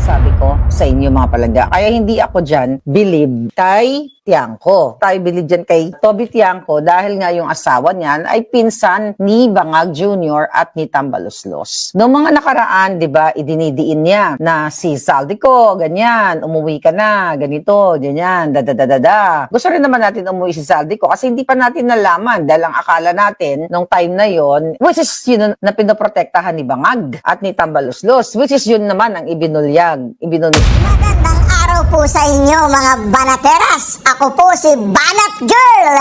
sinasabi ko sa inyo mga palangga. Kaya hindi ako dyan believe kay Tiangco. Tayo believe dyan kay Toby Tiangco dahil nga yung asawa niyan ay pinsan ni Bangag Jr. at ni Tambaloslos. Noong mga nakaraan, di ba, idinidiin niya na si Saldico, ganyan, umuwi ka na, ganito, ganyan, dadadadada. Gusto rin naman natin umuwi si Saldico kasi hindi pa natin nalaman dahil ang akala natin nung time na yon, which is yun na pinoprotektahan ni Bangag at ni Tambaloslos, which is yun naman ang ibinunyag. Magandang araw po sa inyo mga banateras. Ako po si Banat Girl.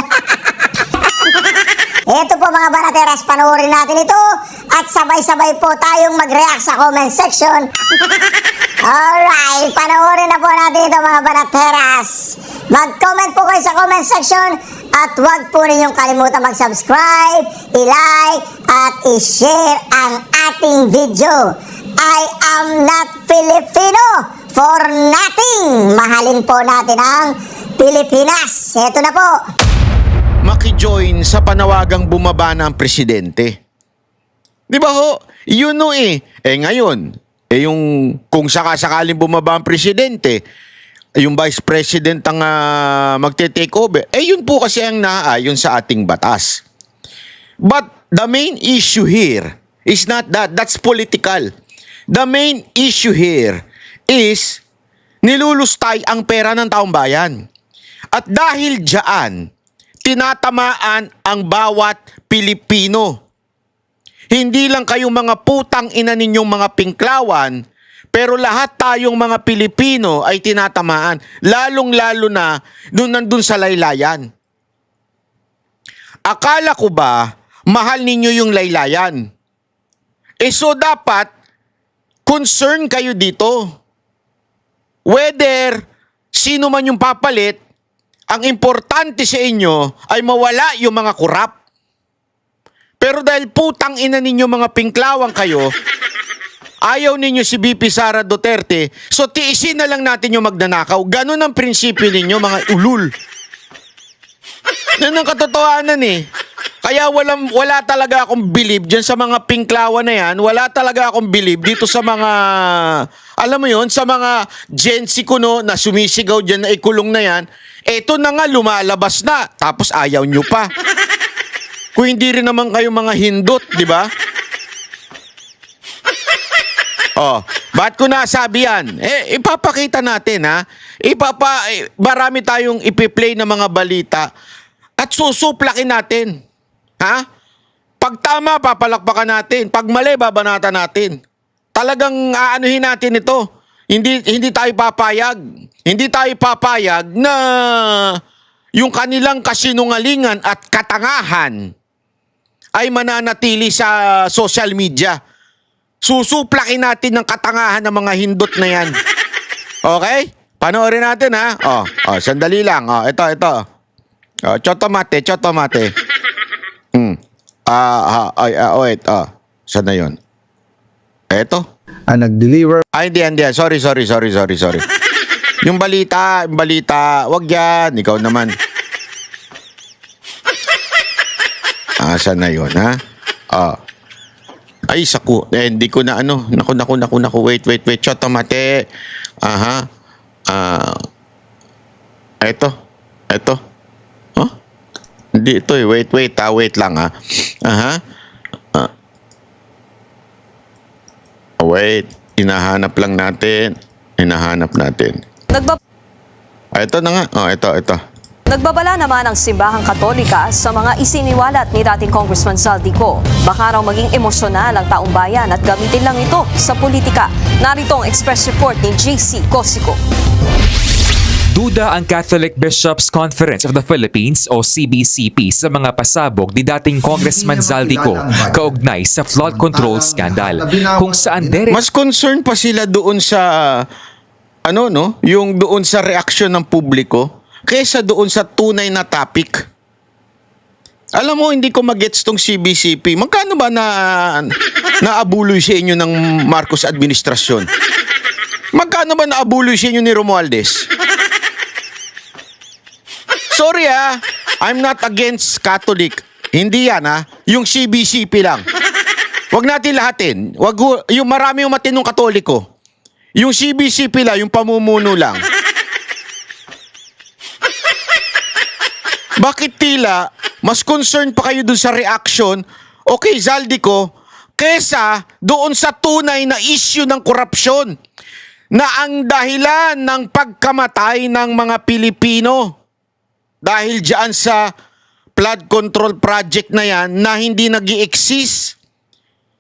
Ito po mga banateras, panoorin natin ito at sabay-sabay po tayong mag-react sa comment section. Alright, panoorin na po natin ito mga banateras. Mag-comment po kayo sa comment section at huwag po ninyong kalimutan mag-subscribe, i-like at i-share ang ating video. I am not Filipino for nothing. Mahalin po natin ang Pilipinas. Ito na po. Maki-join sa panawagang bumaba na ang presidente. Di ba ho? Yun no eh. Ngayon, yung kung sakasakaling bumaba ang presidente, yung vice president ang magte-take over, yun po kasi ang naaayon sa ating batas. But the main issue here is not that. That's political. The main issue here is nilulustay ang pera ng taong bayan. At dahil diyan, tinatamaan ang bawat Pilipino. Hindi lang kayong mga putang ina ninyong mga pingklawan, pero lahat tayong mga Pilipino ay tinatamaan. Lalong-lalo na nandun sa laylayan. Akala ko ba, mahal ninyo yung laylayan? So dapat, concern kayo dito. Whether sino man yung papalit, ang importante sa inyo ay mawala yung mga kurap. Pero dahil putang ina ninyo mga pingklawang kayo, ayaw ninyo si BP Sara Duterte, so tiisin na lang natin yung magnanakaw. Ganon ang prinsipyo ninyo mga ulul. Yan ang katotohanan eh. Kaya wala talaga akong believe dyan sa mga pingklawan na yan. Wala talaga akong believe dito sa mga, alam mo yun, sa mga Gen Z kuno na sumisigaw dyan na ikulong na yan. Eto na nga, lumalabas na. Tapos ayaw nyo pa. Kung hindi rin naman kayo mga hindot, di ba? Ba't ko nasabi yan? Ipapakita natin ha. Marami tayong ipi-play na mga balita at susuplakin natin. Ha? Pag tama, papalakpakan natin. Pag mali, babanatan natin. Talagang aanuhin natin ito. Hindi tayo papayag. Hindi tayo papayag na yung kanilang kasinungalingan at katangahan ay mananatili sa social media. Susuplakin natin ng katangahan ng mga hindot na yan. Okay? Panoorin natin ha. Sandali lang. Ito. Chotomate. Wait. Saan na yun? Eto. Nag-deliver. Hindi. Sorry. Yung balita, wag yan. Ikaw naman. Saan na yun, ha? Ay, saku. Hindi ko na ano. Naku. Wait. Chotomate. Eto. Hindi ito eh. Wait lang ha. Wait. Hinahanap natin. Ito na nga. Ito. Nagbabala naman ang simbahang Katolika sa mga isiniwalat ni dating Congressman Saldico. Baka raw maging emosyonal ang taong bayan at gamitin lang ito sa politika. Narito ang express report ni JC Cosico. Duda ang Catholic Bishops' Conference of the Philippines o CBCP sa mga pasabog ni dating Congressman Zaldico kaugnay sa flood control scandal. Kung saan mas concerned pa sila doon sa yung doon sa reaksyon ng publiko kaysa doon sa tunay na topic. Alam mo, hindi ko magets tong CBCP. Magkano ba naabuloy sa inyo ng Marcos administrasyon? Magkano ba naabuloy sa inyo ni Romualdez? Sorry I'm not against Catholic. Hindi yan yung CBCP lang. Wag natin lahatin. Yung marami yung matinong Katoliko. Yung CBCP lang, yung pamumuno lang. Bakit tila mas concerned pa kayo dun sa reaction o kay Zaldico kesa doon sa tunay na issue ng korupsyon na ang dahilan ng pagkamatay ng mga Pilipino dahil dyan sa flood control project na yan na hindi nag-i-exist.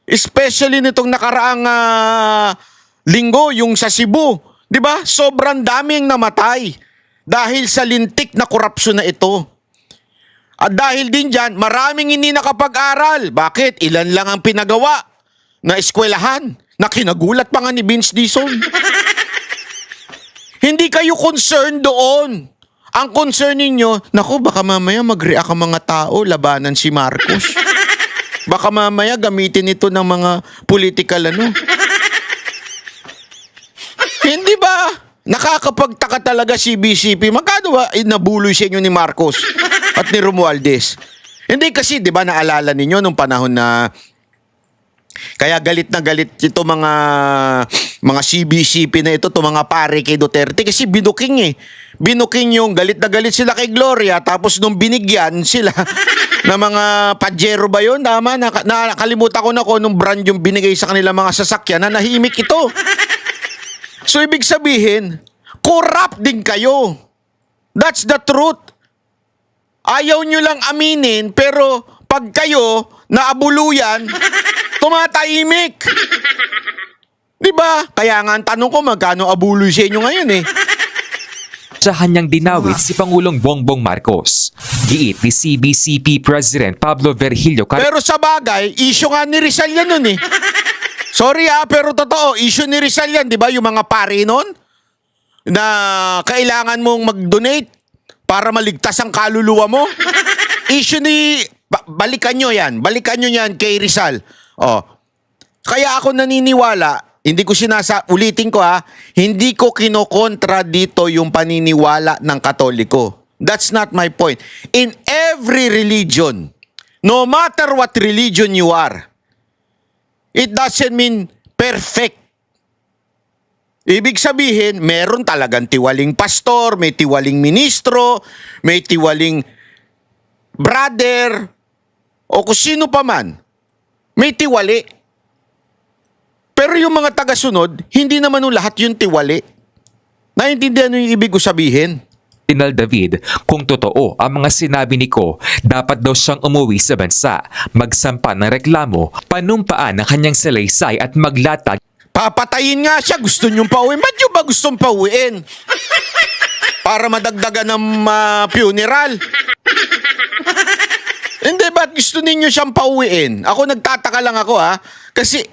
Especially nitong nakaraang linggo, yung sa Cebu. Di ba? Sobrang daming namatay dahil sa lintik na korupsyon na ito. At dahil din dyan, maraming hindi nakapag-aral. Bakit? Ilan lang ang pinagawa na eskwelahan na kinagulat pa nga ni Vince Dizon. Hindi kayo concerned doon. Ang concern ninyo, naku, baka mamaya mag-react ang mga tao, labanan si Marcos. Baka mamaya gamitin ito ng mga political Hindi ba? Nakakapagtaka talaga si BCP. Magkano ba nabuloy sa inyo ni Marcos at ni Romualdez? Hindi kasi, di ba, naalala ninyo nung panahon na kaya galit na galit ito mga CBCP na ito, mga pare kay Duterte kasi binuking Binuking yung galit na galit sila kay Gloria tapos nung binigyan sila na mga Pajero ba yun? Tama, nakalimutan ko na kung nung brand yung binigay sa kanila mga sasakyan na nahimik ito. So ibig sabihin, corrupt din kayo. That's the truth. Ayaw nyo lang aminin pero pag kayo naabuluyan, tumatahimik. Diba? Kaya nga ang tanong ko, magkano abuloy sa inyo ngayon Sa kanyang dinawit si Pangulong Bongbong Marcos. Giit ni CBCP President Pablo Virgilio Pero sa bagay, issue nga ni Rizal yan nun Sorry pero totoo, issue ni Rizal yan, di ba? Yung mga pari nun na kailangan mong mag-donate para maligtas ang kaluluwa mo. Issue ni... Balikan nyo yan kay Rizal. Kaya ako naniniwala, hindi ko ulitin ko hindi ko kinokontra dito yung paniniwala ng Katoliko. That's not my point. In every religion, no matter what religion you are, it doesn't mean perfect. Ibig sabihin, meron talagang tiwaling pastor, may tiwaling ministro, may tiwaling brother, o kung sino pa man, may tiwali. Pero yung mga tagasunod, hindi naman lahat yung tiwali. Naintindihan nyo yung ibig ko sabihin? Tinal David, kung totoo ang mga sinabi ni Ko, dapat daw siyang umuwi sa bansa, magsampa ng reklamo, panumpaan ang kanyang salaysay at maglatag. Papatayin nga siya, gusto niyong pauwiin. Ba't nyo ba gustong pauwiin? Para madagdagan ng funeral? Hindi, ba't gusto ninyo siyang pauwiin? Ako nagtataka lang ako kasi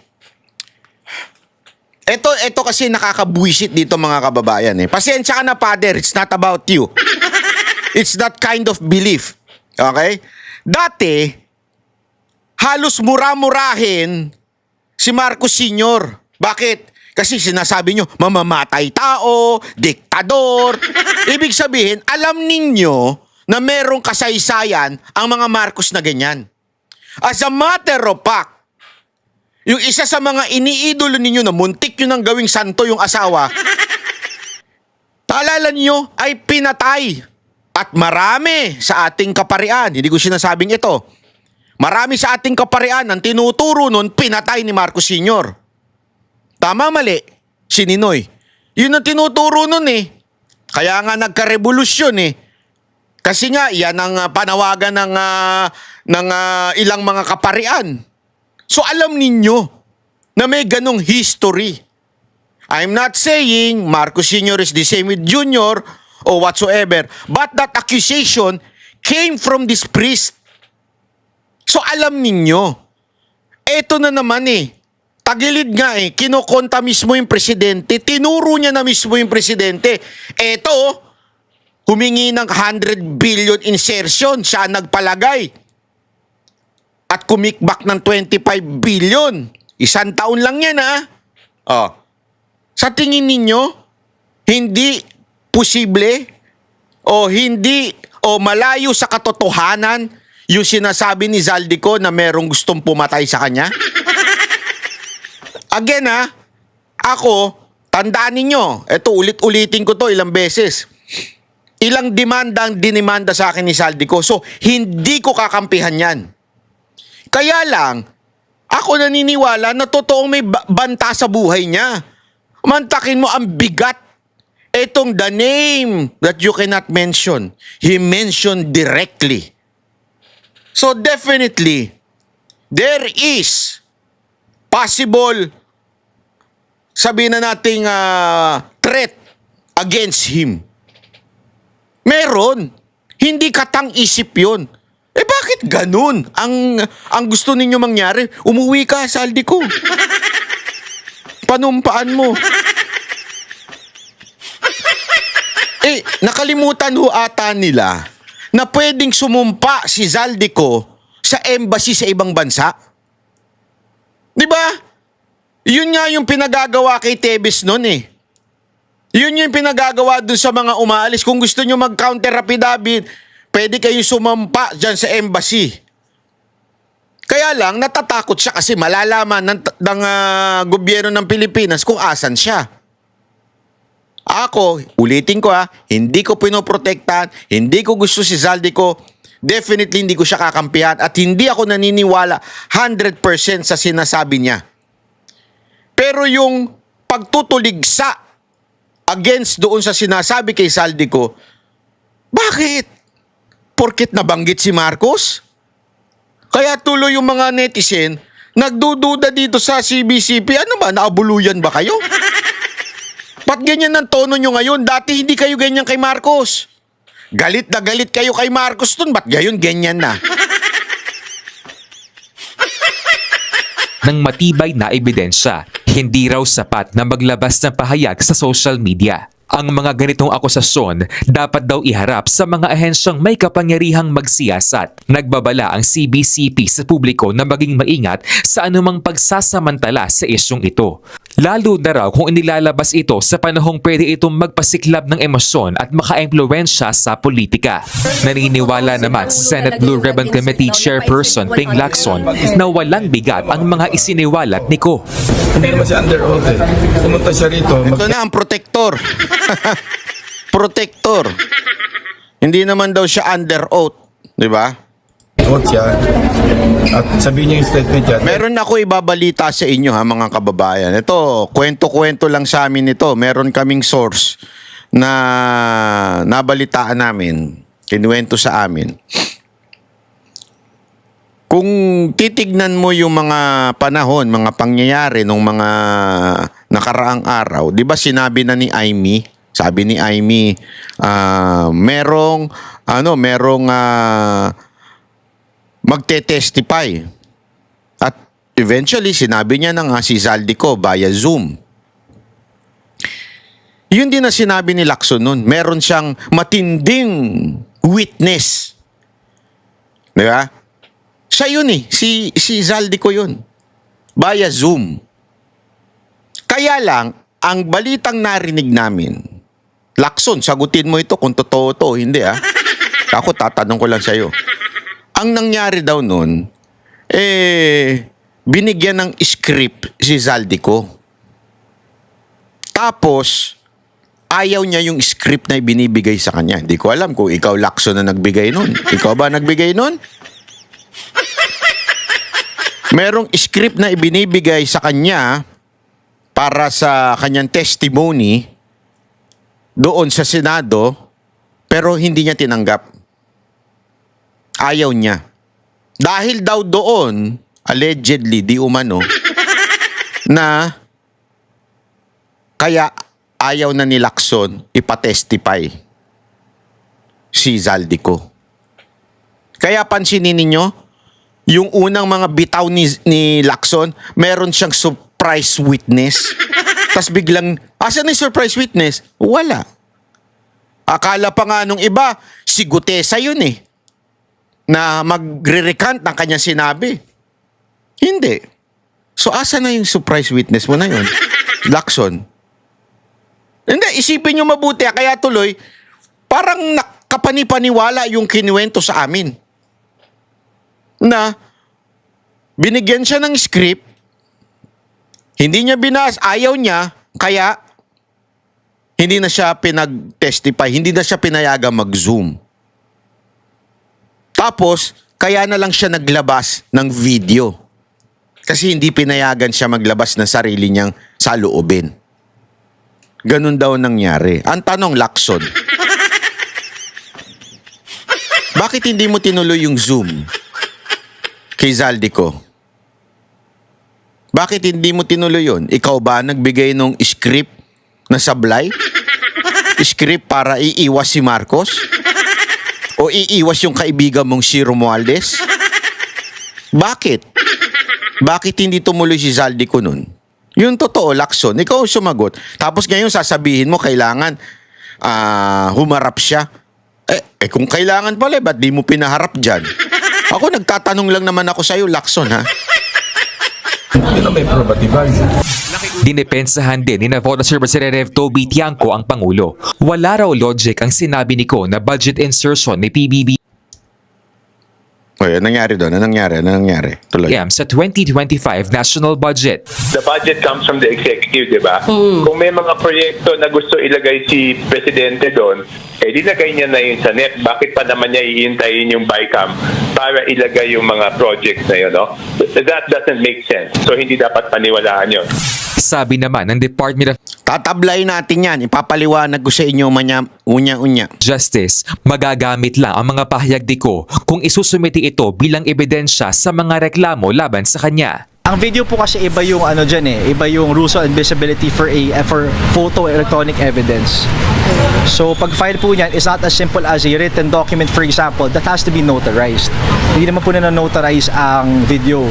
ito kasi nakakabuisit dito mga kababayan Pasensya ka na, Father, it's not about you. It's that kind of belief. Okay? Dati, halos mura-murahin si Marcos Sr. Bakit? Kasi sinasabi nyo, mamamatay tao, diktador. Ibig sabihin, alam ninyo na merong kasaysayan ang mga Marcos na ganyan. As a matter of fact, yung isa sa mga iniidolo ninyo na muntik yun ang gawing santo yung asawa, taalala niyo ay pinatay. At marami sa ating kaparian, hindi ko sinasabing ito, marami sa ating kaparian ang tinuturo nun, pinatay ni Marcos Sr. Tama, mali? Si Ninoy. Yun ang tinuturo nun Kaya nga nagka-revolusyon Kasi nga, yan ang panawagan ng ilang mga kaparian. So alam ninyo na may ganong history. I'm not saying Marcos Sr. is the same with Junior or whatsoever, but that accusation came from this priest. So alam ninyo, eto na naman tagilid nga kinokonta mismo yung presidente, tinuro niya na mismo yung presidente. Eto, humingi ng 100 billion insertion, siya nagpalagay. At kumikbak ng 25 billion. 1 taon lang yan Sa tingin ninyo, hindi posible o malayo sa katotohanan yung sinasabi ni Zaldico na merong gustong pumatay sa kanya? Again ako, tandaan ninyo, eto ulit-ulitin ko to ilang beses. Ilang demanda ang dinimanda sa akin ni Saldico. So, hindi ko kakampihan yan. Kaya lang, ako naniniwala na totoong may banta sa buhay niya. Mantakin mo ang bigat. Etong the name that you cannot mention, he mentioned directly. So definitely, there is possible, sabihin na nating threat against him. Meron. Hindi katang-isip yun. Eh bakit ganun? Ang gusto ninyo mangyari, umuwi ka, Saldico. Panumpaan mo. Eh, nakalimutan ho ata nila na pwedeng sumumpa si Saldico sa embassy sa ibang bansa. Di ba? Yun nga yung pinagagawa kay Tebes noon eh. Yun yung pinagagawa dun sa mga umaalis. Kung gusto nyo mag-counter affidavit, pwede kayong sumampa dyan sa embassy. Kaya lang, natatakot siya kasi malalaman ng gobyerno ng Pilipinas kung asan siya. Ako, ulitin ko hindi ko pinoprotektahan, hindi ko gusto si Saldico, definitely hindi ko siya kakampihan at hindi ako naniniwala 100% sa sinasabi niya. Pero yung pagtutuligsa against doon sa sinasabi kay Saldico, bakit? Porket nabanggit si Marcos? Kaya tuloy yung mga netizen, nagdududa dito sa CBCP, ano ba, naabuluyan ba kayo? Ba't ganyan ang tono nyo ngayon? Dati hindi kayo ganyan kay Marcos. Galit na galit kayo kay Marcos dun, ba't gayon ganyan na? Ng matibay na ebidensya, hindi raw sapat na maglabas ng pahayag sa social media. Ang mga ganitong akusasyon dapat daw iharap sa mga ahensyang may kapangyarihang magsiyasat. Nagbabala ang CBCP sa publiko na maging maingat sa anumang pagsasamantala sa isyong ito. Lalo na raw kung inilalabas ito sa panahong pwede itong magpasiklab ng emosyon at maka-impluwensya sa politika. Naniniwala naman sa Senate Blue Ribbon Committee Chairperson Ping Lacson na walang bigat ang mga isiniwalat ni Ko. Hindi naman siya under oath eh. Pumunta siya rito. Ito na ang protector. Protector. Hindi naman daw siya under oath. Di ba? Oath siya. At sabihin niya yung statement niya. Meron ako ibabalita sa inyo mga kababayan. Ito, kwento-kwento lang sa amin ito. Meron kaming source na nabalitaan namin. Kinuwento sa amin. Kung titignan mo yung mga panahon, mga pangyayari nung mga nakaraang araw, di ba sinabi na ni Aimee, sabi ni Aimee, merong magte-testify. At eventually, sinabi niya na nga si Saldico via Zoom. Yun din na sinabi ni Lacson nun. Meron siyang matinding witness. Di ba? Siya yun eh. Si Saldico yun. Via Zoom. Kaya lang, ang balitang narinig namin, Lacson, sagutin mo ito kung totoo to. Hindi Ako tatanong ko lang sa'yo. Ang nangyari daw nun, binigyan ng script si Saldico. Tapos, ayaw niya yung script na ibinibigay sa kanya. Hindi ko alam kung ikaw, Lacson, na nagbigay nun. Ikaw ba nagbigay nun? Merong script na ibinibigay sa kanya para sa kanyang testimony doon sa Senado, pero hindi niya tinanggap. Ayaw niya. Dahil daw doon, allegedly, di umano, na kaya ayaw na ni Lacson ipatestify si Saldico. Kaya pansinin ninyo, yung unang mga bitaw ni Lacson, meron siyang surprise witness. Tapos biglang, asan na yung surprise witness? Wala. Akala pa nga nung iba, si Gutesa yun na magre-recant ng kanyang sinabi. Hindi. So, asan na yung surprise witness mo na yun? Lacson. Hindi, isipin nyo mabuti. Kaya tuloy, parang nakapani-paniwala yung kinuwento sa amin. Na, binigyan siya ng script, hindi niya binas, ayaw niya, kaya Hindi na siya pinag-testify, hindi na siya pinayagang mag-Zoom. Tapos, kaya na lang siya naglabas ng video. Kasi hindi pinayagan siya maglabas ng sarili niyang saloobin. Ganun daw nangyari. Ang tanong, Lacson, bakit hindi mo tinuloy yung Zoom kay Zaldico? Bakit hindi mo tinuloy yun? Ikaw ba nagbigay ng script na sablay? Script para iiwas si Marcos? O iiwas yung kaibigan mong si Romualdez? Bakit? Bakit hindi tumuloy si Zaldico nun? Yung totoo, Lacson, ikaw sumagot. Tapos ngayon sasabihin mo kailangan humarap siya. Kung kailangan pala, ba't di mo pinaharap dyan? Ako nagtatanong lang naman ako sa'yo, Lacson, ha? Yun ang may probative value. Dinipensahan din ni Navotas Representative Toby Tiangco ang Pangulo. Wala raw logic ang sinabi ni Ko na budget insertion ni PBBM Anong nangyari doon? Anong nangyari? Tuloy. sa 2025 national budget. The budget comes from the executive, di ba? Kung may mga proyekto na gusto ilagay si Presidente doon, dilagay niya na yun sa NEP. Bakit pa naman niya iintayin yung BICAM para ilagay yung mga projects na yun, no? That doesn't make sense. So, hindi dapat paniwalaan yun. Sabi naman ng Department of Tatablay natin yan. Ipapaliwanag ko sa inyo unya-unya. Justice, magagamit lang ang mga pahayag ni Ko kung isusumiti ito bilang ebidensya sa mga reklamo laban sa kanya. Ang video po kasi iba yung ano dyan iba yung rules on admissibility for photo electronic evidence. So pag file po niyan, it's not as simple as a written document, for example, that has to be notarized. Hindi naman po na-notarize ang video.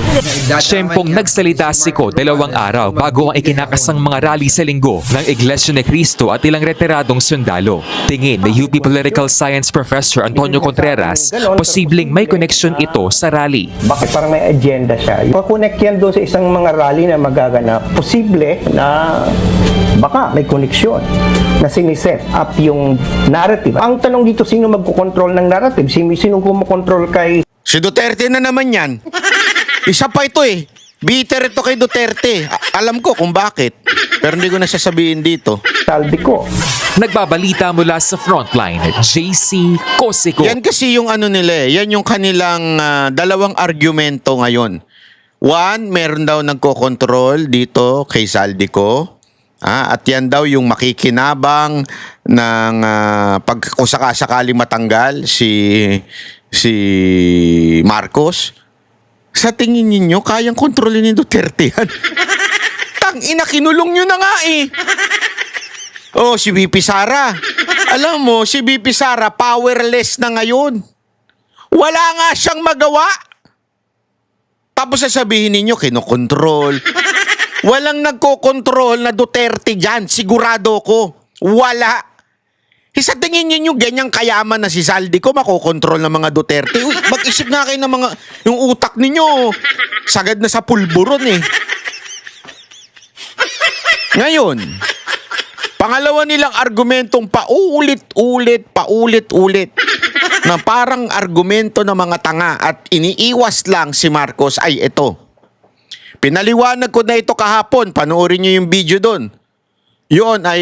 Siyempong nagsalita si Ko 2 araw bago ang ikinakasang mga rally sa linggo ng Iglesia ni Cristo at ilang retiradong sundalo. Tingin ni UP Political Science Professor Antonio Contreras, posibleng may koneksyon ito sa rally. Bakit parang may agenda siya? Pakonek yan doon sa isang mga rally na magaganap. Posible na baka may koneksyon na siniset up yung narrative. Ang tanong dito, sino magkukontrol ng narrative? Sino kumokontrol kay... Si Duterte na naman yan. Isa pa ito eh. Bitter ito kay Duterte. Alam ko kung bakit. Pero hindi ko na sasabihin dito. Zaldico? Nagbabalita mula sa frontline, JC Cosico. Yan kasi yung ano nila eh. Yan yung kanilang dalawang argumento ngayon. One, meron daw nagko-control dito kay Zaldico. At yan daw yung makikinabang ng kung sakasakali matanggal si Marcos. Sa tingin ninyo, kayang kontrolin ni Duterte yan? Tangina, kinulong nyo na nga eh. Oh, si VP Sara. Alam mo, si VP Sara, powerless na ngayon. Wala nga siyang magawa. Tapos sasabihin ninyo, kinokontrol. Walang nagkokontrol na Duterte dyan. Sigurado ko. Wala. Sa tingin ninyo, ganyang kayaman na si Zaldico, makokontrol ng mga Duterte. Uy, mag-isip nga kayo ng mga, yung utak ninyo, sagad na sa pulburon eh. Ngayon, pangalawa nilang argumentong paulit-ulit na parang argumento ng mga tanga at iniiwas lang si Marcos ay ito. Pinaliwanag ko na ito kahapon. Panoorin nyo yung video doon. Yun ay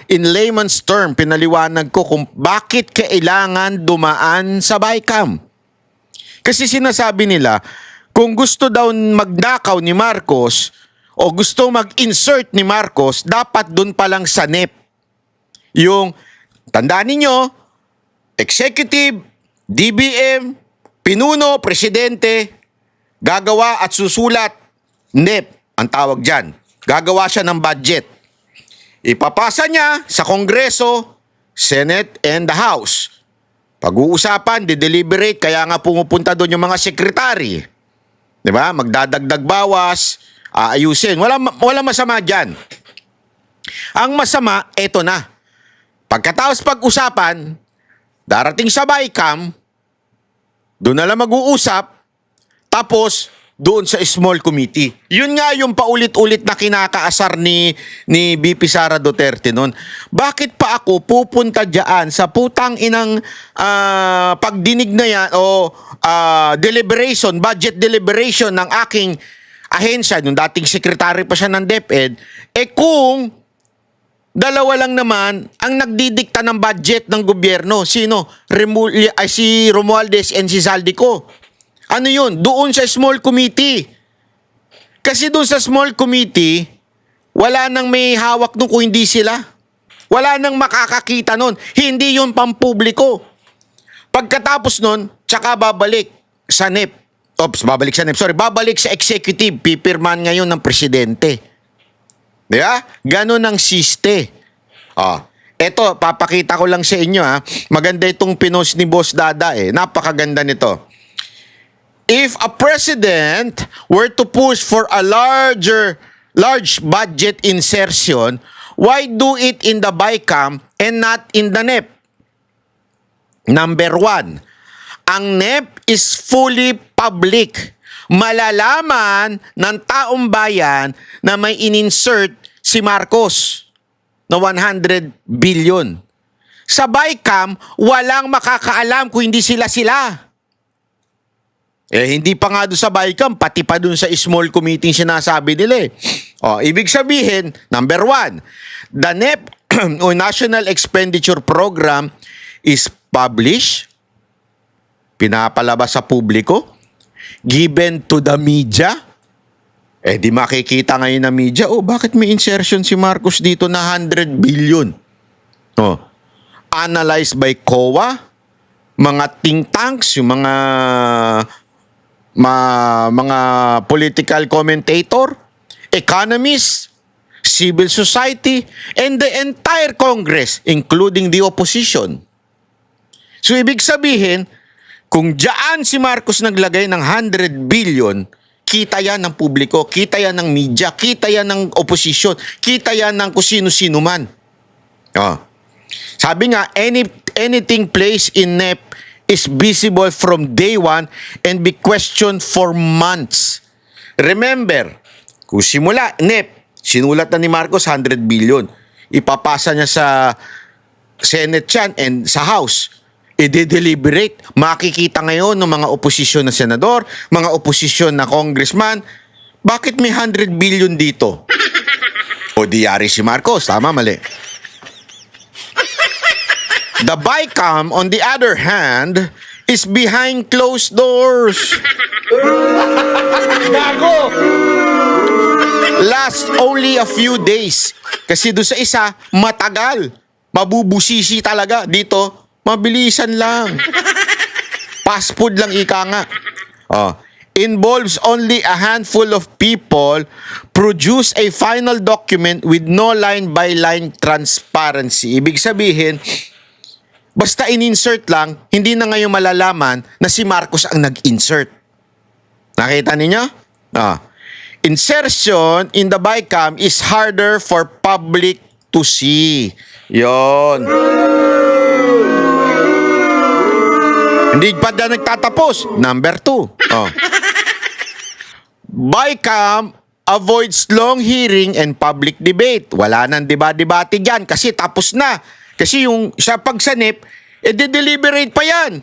in layman's term, pinaliwanag ko kung bakit kailangan dumaan sa BICAM. Kasi sinasabi nila, kung gusto daw magnakaw ni Marcos o gusto mag-insert ni Marcos, dapat doon pa lang sa NEP. Yung, tandaan ninyo, executive, DBM, pinuno, presidente, gagawa at susulat, NEP, ang tawag dyan. Gagawa siya ng budget. Ipapasa niya sa Kongreso, Senate, and the House. Pag-uusapan, dideliberate, kaya nga pumupunta doon yung mga sekretary. Diba? Magdadagdag bawas, aayusin. Wala masama dyan. Ang masama, eto na. Pagkatapos pag-usapan, darating sa BICAM, doon na lang mag-uusap, tapos doon sa small committee. Yun nga yung paulit-ulit na kinakaasar ni VP Sara Duterte noon. Bakit pa ako pupunta dyan sa putang inang pagdinig na yan o deliberation, budget deliberation ng aking ahensya, nung dating sekretary pa siya ng DepEd, kung dalawa lang naman ang nagdidikta ng budget ng gobyerno. Sino? Si Romualdez and si Zaldico. Ano yun? Doon sa small committee. Kasi doon sa small committee, wala nang may hawak nung kung hindi sila. Wala nang makakakita nun. Hindi yun pampubliko. Pagkatapos nun, tsaka babalik sa NEP. Babalik sa executive. Pipirman ngayon ng presidente. Di ba? Ganon ang siste. Eto, papakita ko lang sa inyo ha. Maganda itong pinost ni Boss Dada eh. Napakaganda nito. If a president were to push for a large budget insertion, why do it in the BICAM and not in the NEP? Number 1, ang NEP is fully public. Malalaman ng taong bayan na may ininsert si Marcos na 100 billion. Sa BICAM, walang makakaalam kung hindi sila. Hindi pa nga doon sa BICAM, pati pa doon sa small committee sinasabi nila eh. Ibig sabihin, number 1, the NEP o National Expenditure Program is published, pinapalabas sa publiko, given to the media. Di makikita ngayon ng media, bakit may insertion si Marcos dito na 100 billion? Analyzed by COA, mga think tanks, yung mga political commentator, economists, civil society, and the entire Congress, including the opposition. So, ibig sabihin, kung diyan si Marcos naglagay ng 100 billion, kita yan ng publiko, kita yan ng media, kita yan ng opposition, kita yan ng kung sino-sino man. Sabi nga, anything placed in NEP is visible from day one and be questioned for months. Remember, kung simula, NEP, sinulat na ni Marcos 100 billion. Ipapasa niya sa Senate yan and sa House. I-deliberate. Makikita ngayon ng mga oposisyon na senador, mga oposisyon na congressman, bakit may 100 billion dito? O diyari si Marcos, tama, mali. The BICAM, on the other hand, is behind closed doors. Gago! Last only a few days. Kasi doon sa isa, matagal. Mabubusisi talaga. Dito, mabilisan lang. Fast food lang ika nga. Involves only a handful of people, produce a final document with no line-by-line transparency. Ibig sabihin, basta in-insert lang, hindi na ngayon malalaman na si Marcos ang nag-insert. Nakita ninyo? Insertion in the BICAM is harder for public to see. Yon. Hindi pa na nagtatapos. Number 2. BICAM avoids long hearing and public debate. Wala nang debate dyan kasi tapos na. Kasi yung sa pagsanip, de-deliberate pa yan.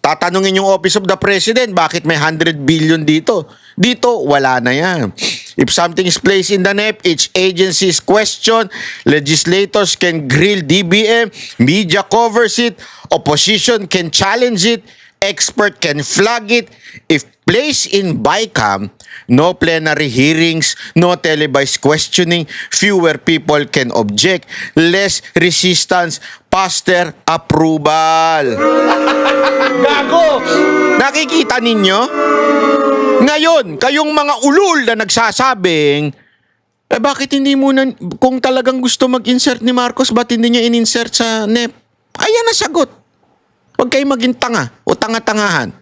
Tatanungin yung Office of the President, bakit may 100 billion dito? Dito, wala na yan. If something is placed in the NEP, each agency's question, legislators can grill DBM, media covers it, opposition can challenge it, expert can flag it. If placed in BICAM, no plenary hearings, no televised questioning, fewer people can object, less resistance, faster approval. Gago! Nakikita ninyo? Ngayon, kayong mga ulul na nagsasabing, bakit hindi muna, kung talagang gusto mag-insert ni Marcos, ba't hindi niya in-insert sa NEP? Ayan na sagot. Huwag kayo maging tanga o tanga-tangahan.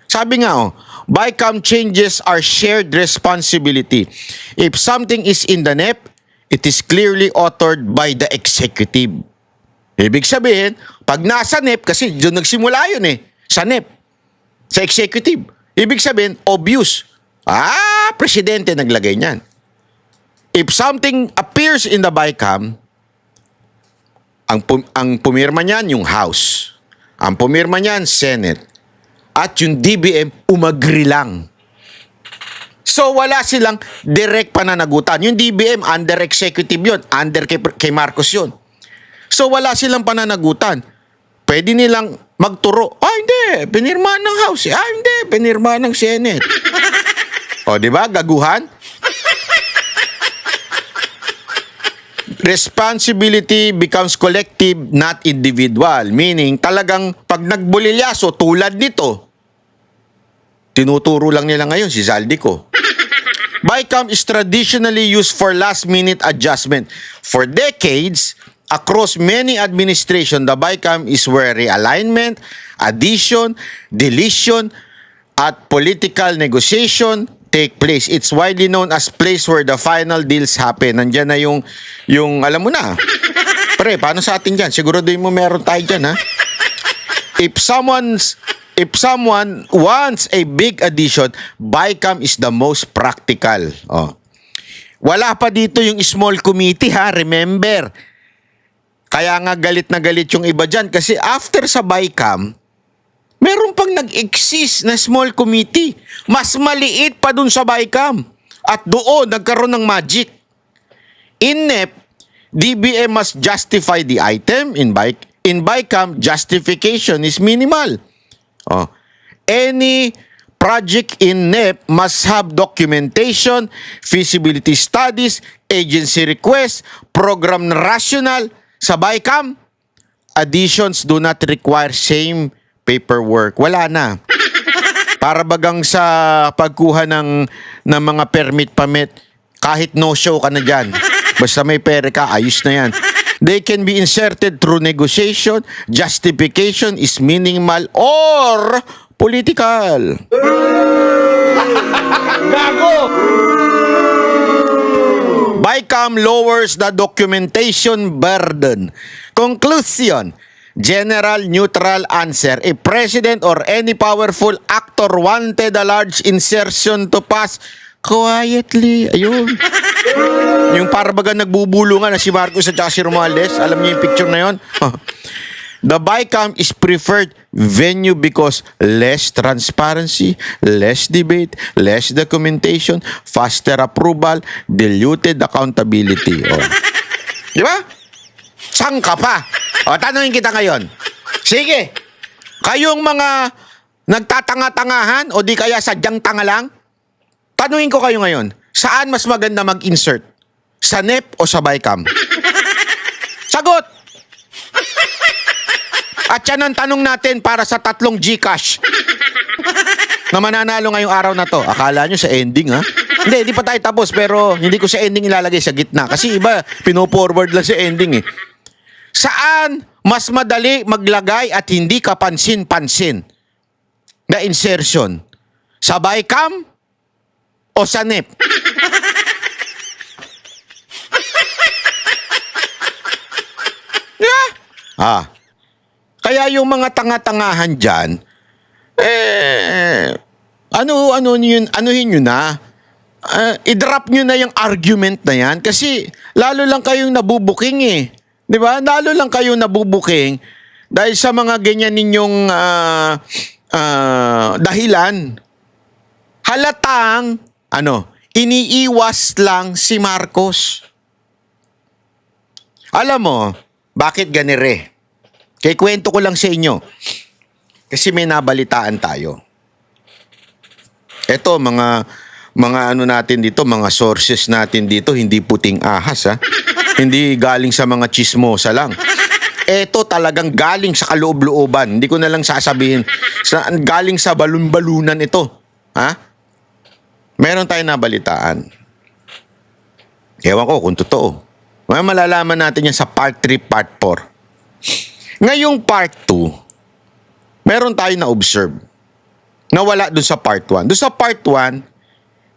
Sabi nga, BICAM changes are shared responsibility. If something is in the NEP, it is clearly authored by the executive. Ibig sabihin, pag nasa NEP, kasi doon nagsimula yun sa NEP, sa executive. Ibig sabihin, obvious. Presidente naglagay niyan. If something appears in the BICAM, ang pumirma niyan yung House. Ang pumirma niyan, Senate. At yung DBM, umagri lang. So wala silang direct pananagutan. Yung DBM, under executive yun. Under kay Marcos yun. So wala silang pananagutan. Pwede nilang magturo. Hindi. Pinirmahan ng House. Hindi. Pinirmahan ng Senate. O, di ba? Gaguhan. Responsibility becomes collective, not individual. Meaning, talagang pag nagbulilyaso, tulad nito, tinuturo lang nila ngayon si Zaldico. BICAM is traditionally used for last-minute adjustment. For decades, across many administration, the BICAM is where realignment, addition, deletion, at political negotiation take place. It's widely known as place where the final deals happen. Nandiyan na yung alam mo na. Pre, paano sa atin dyan? Siguro din mo meron tayo dyan, ha? If someone wants a big addition, BICAM is the most practical. Oh. Wala pa dito yung small committee, ha? Remember. Kaya nga galit na galit yung iba dyan. Kasi after sa BICAM, meron pang nag-exist na small committee. Mas maliit pa dun sa BICAM. At doon, nagkaroon ng magic. In NEP, DBM must justify the item. In BICAM, justification is minimal. Oh. Any project in NEP must have documentation, feasibility studies, agency request, program na rational. Sa BICAM, additions do not require same paperwork. Wala na. Para bagang sa pagkuha ng mga permit, kahit no-show ka na dyan. Basta may pera ka, ayos na yan. They can be inserted through negotiation, justification is minimal or political. Gago! BICAM lowers the documentation burden. Conclusion. General neutral answer. A president or any powerful actor wanted a large insertion to pass quietly. Ayun. Yung parbaga nagbubulungan na si Marcos at si Romualdez. Alam niyo yung picture na yun? The BICAM is preferred venue because less transparency, less debate, less documentation, faster approval, diluted accountability. Oh. Di ba? Saan ka pa? O, tanungin kita ngayon. Sige. Kayong mga nagtatanga-tangahan o di kaya sadyang tanga lang, tanungin ko kayo ngayon, saan mas maganda mag-insert? Sa NEP o sa BICAM? Sagot! At yan ang tanong natin para sa 3 GCash na mananalo ngayong araw na to. Akala nyo sa ending, ha? Hindi pa tayo tapos, pero hindi ko sa ending ilalagay sa gitna. Kasi iba, pino-forward lang sa ending, eh. Saan mas madali maglagay at hindi kapansin-pansin na insertion? Sa BICAM o sa NEP? Yeah. Kaya yung mga tanga-tangahan dyan, anuhin nyo na. I-drop nyo na yung argument na yan kasi lalo lang kayong nabubuking, eh. Di ba? Lalo lang kayong nabubuking dahil sa mga ganyan ninyong dahilan. Halatang, iniiwas lang si Marcos. Alam mo, bakit ganire? Kaya kwento ko lang sa inyo. Kasi may nabalitaan tayo. Eto, mga natin dito, mga sources natin dito, hindi puting ahas, ha? Hindi galing sa mga chismosa lang. Eto talagang galing sa kaloob-looban. Hindi ko na lang sasabihin. Galing sa balun-balunan ito. Ha? Meron tayong nabalitaan. Ewan ko kung totoo. Malalaman natin yan sa part 3, part 4. Ngayong part 2, meron tayong na-observe na wala dun sa part 1. Dun sa part 1,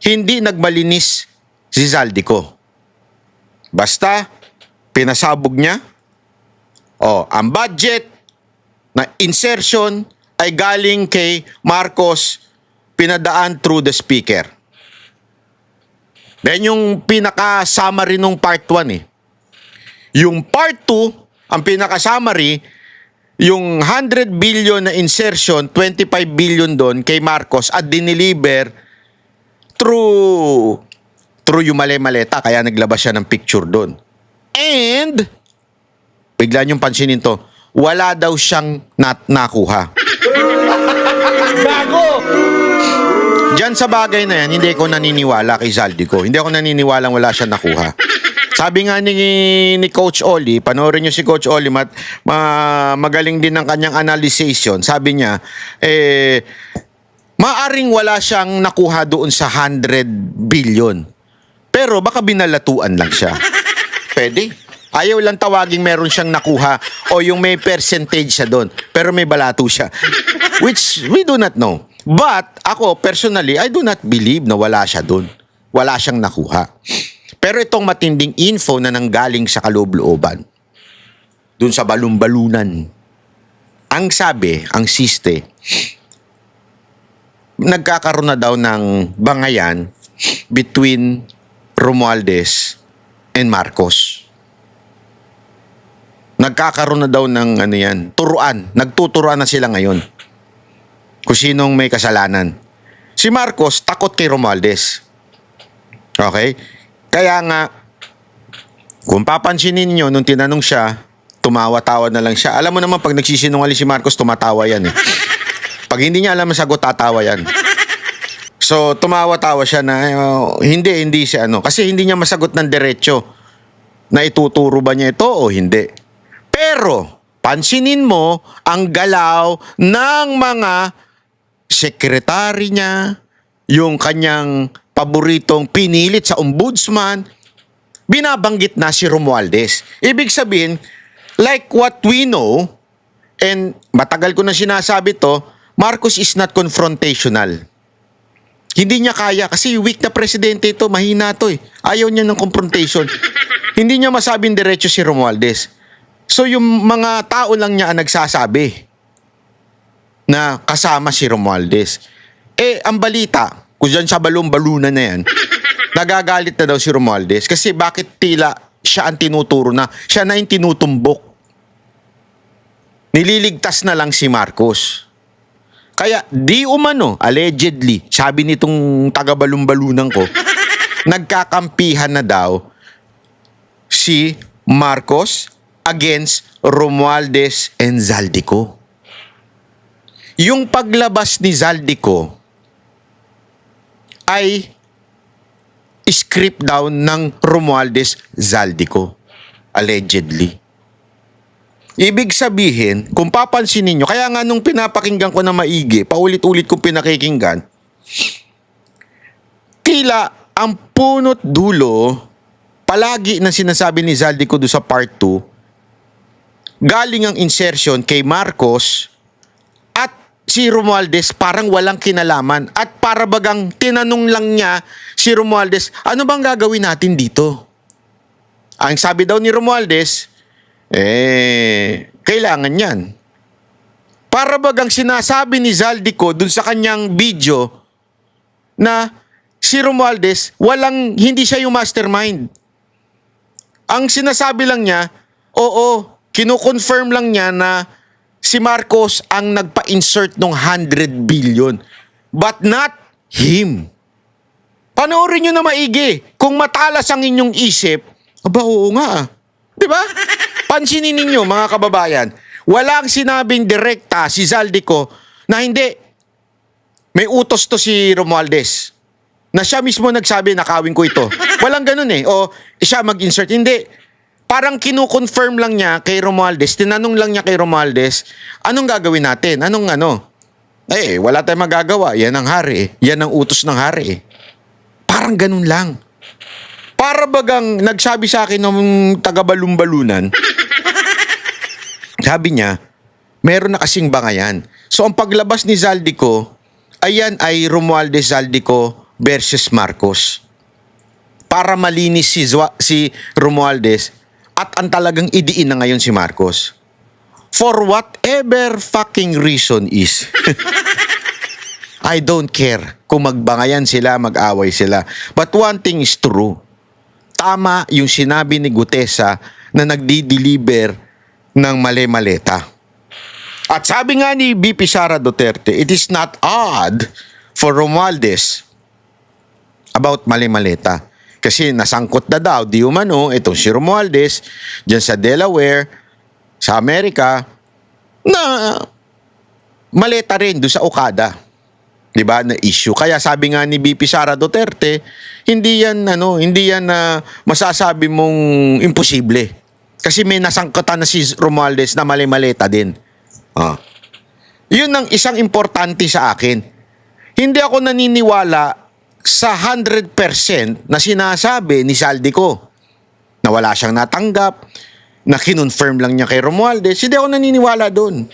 hindi nagmalinis si Zaldico. Basta, pinasabog niya. Ang budget na insertion ay galing kay Marcos, pinadaan through the speaker. Then yung pinaka-summary nung part 1, eh. Yung part 2, ang pinaka-summary, yung 100 billion na insertion, 25 billion doon kay Marcos at dineliver through yung mali-maleta, kaya naglabas siya ng picture doon. And, bigla niyong pansinin to, wala daw siyang nakuha. Bago! Diyan sa bagay na yan, hindi ako naniniwala kay Zaldico. Hindi ako naniniwalang wala siyang nakuha. Sabi nga ni Coach Oli, panoorin niyo si Coach Oli, magaling din ng kanyang analyzation. Sabi niya, maaring wala siyang nakuha doon sa 100 billion. Pero baka binalatuan lang siya. Pwede. Ayaw lang tawaging meron siyang nakuha o yung may percentage siya doon. Pero may balato siya. Which we do not know. But ako, personally, I do not believe na wala siya doon. Wala siyang nakuha. Pero itong matinding info na nanggaling sa kaloob-looban, doon sa balumbalunan, ang sabi, ang siste, nagkakaroon na daw ng bangayan between Romualdez and Marcos. Nagkakaroon na daw ng turuan. Nagtuturuan na sila ngayon kung sinong may kasalanan. Si Marcos takot kay Romualdez. Okay? Kaya nga, kung papansinin nyo, nung tinanong siya, tumawa-tawa na lang siya. Alam mo naman, pag nagsisinungaling si Marcos, tumatawa yan eh. Pag hindi niya alam ang sagot, tatawa yan. So, tumawa-tawa siya na, hindi siya kasi hindi niya masagot ng diretso na ituturo ba niya ito o hindi. Pero, pansinin mo ang galaw ng mga sekretary niya, yung kanyang paboritong pinilit sa ombudsman, binabanggit na si Romualdez. Ibig sabihin, like what we know, and matagal ko na sinasabi to, Marcos is not confrontational. Hindi niya kaya kasi weak na presidente ito, mahina to eh. Ayaw niya ng confrontation. Hindi niya masabing diretso si Romualdez. So yung mga tao lang niya ang nagsasabi na kasama si Romualdez. Ang balita, kung dyan sa balon-balunan na yan, nagagalit na daw si Romualdez kasi bakit tila siya ang tinuturo na, siya na yung tinutumbok. Nililigtas na lang si Marcos. Kaya di umano, allegedly, sabi nitong taga-balon-balunan ko, nagkakampihan na daw si Marcos against Romualdez and Zaldico. Yung paglabas ni Zaldico ay script down ng Romualdez Zaldico. Allegedly. Ibig sabihin, kung papansinin nyo, kaya nga nung pinapakinggan ko na maigi, paulit-ulit kong pinakikinggan, tila ang punot dulo, palagi na sinasabi ni Zaldico doon sa part 2, galing ang insertion kay Marcos at si Romualdez parang walang kinalaman at para bagang tinanong lang niya si Romualdez, ano bang gagawin natin dito? Ang sabi daw ni Romualdez, kailangan yan. Para bagang sinasabi ni Zaldico dun sa kanyang video na si Romualdez, hindi siya yung mastermind. Ang sinasabi lang niya, kinukonfirm lang niya na si Marcos ang nagpa-insert ng 100 billion. But not him. Panoorin nyo na maigi. Kung matalas ang inyong isip, oo nga. Diba? Pansinin ninyo mga kababayan, walang sinabing direkta si Zaldico na hindi. May utos to si Romualdez. Na siya mismo nagsabi, nakawin ko ito. Walang ganun eh. O siya mag-insert. Hindi. Parang kinukonfirm lang niya kay Romualdez, tinanong lang niya kay Romualdez, anong gagawin natin? Wala tayong magagawa. Yan ang hari. Yan ang utos ng hari. Parang ganun lang. Para bagang nagsabi sa akin ng taga-balumbalunan, sabi niya, meron na kasing bangayan. So ang paglabas ni Zaldico, ayan ay Romualdez Zaldico versus Marcos. Para malinis si Romualdez at ang talagang idiin na ngayon si Marcos. For whatever fucking reason is. I don't care kung magbangayan sila, mag-away sila. But one thing is true. Tama yung sinabi ni Gutesa na nagdi-deliver ng mali-maleta. At sabi nga ni VP Sara Duterte, it is not odd for Romualdez about mali-maleta. Kasi nasangkot na daw, di umano, itong si Romualdez, dyan sa Delaware, sa Amerika, na maleta rin doon sa Okada. Diba, na issue. Kaya sabi nga ni VP Sara Duterte, hindi yan masasabi mong imposible. Kasi may nasangkutan na si Romualdez na mali-maleta din. Yun ang isang importante sa akin. Hindi ako naniniwala sa 100% na sinasabi ni Saldico na wala siyang natanggap, na kinonfirm lang niya kay Romualdez. Hindi ako naniniwala doon.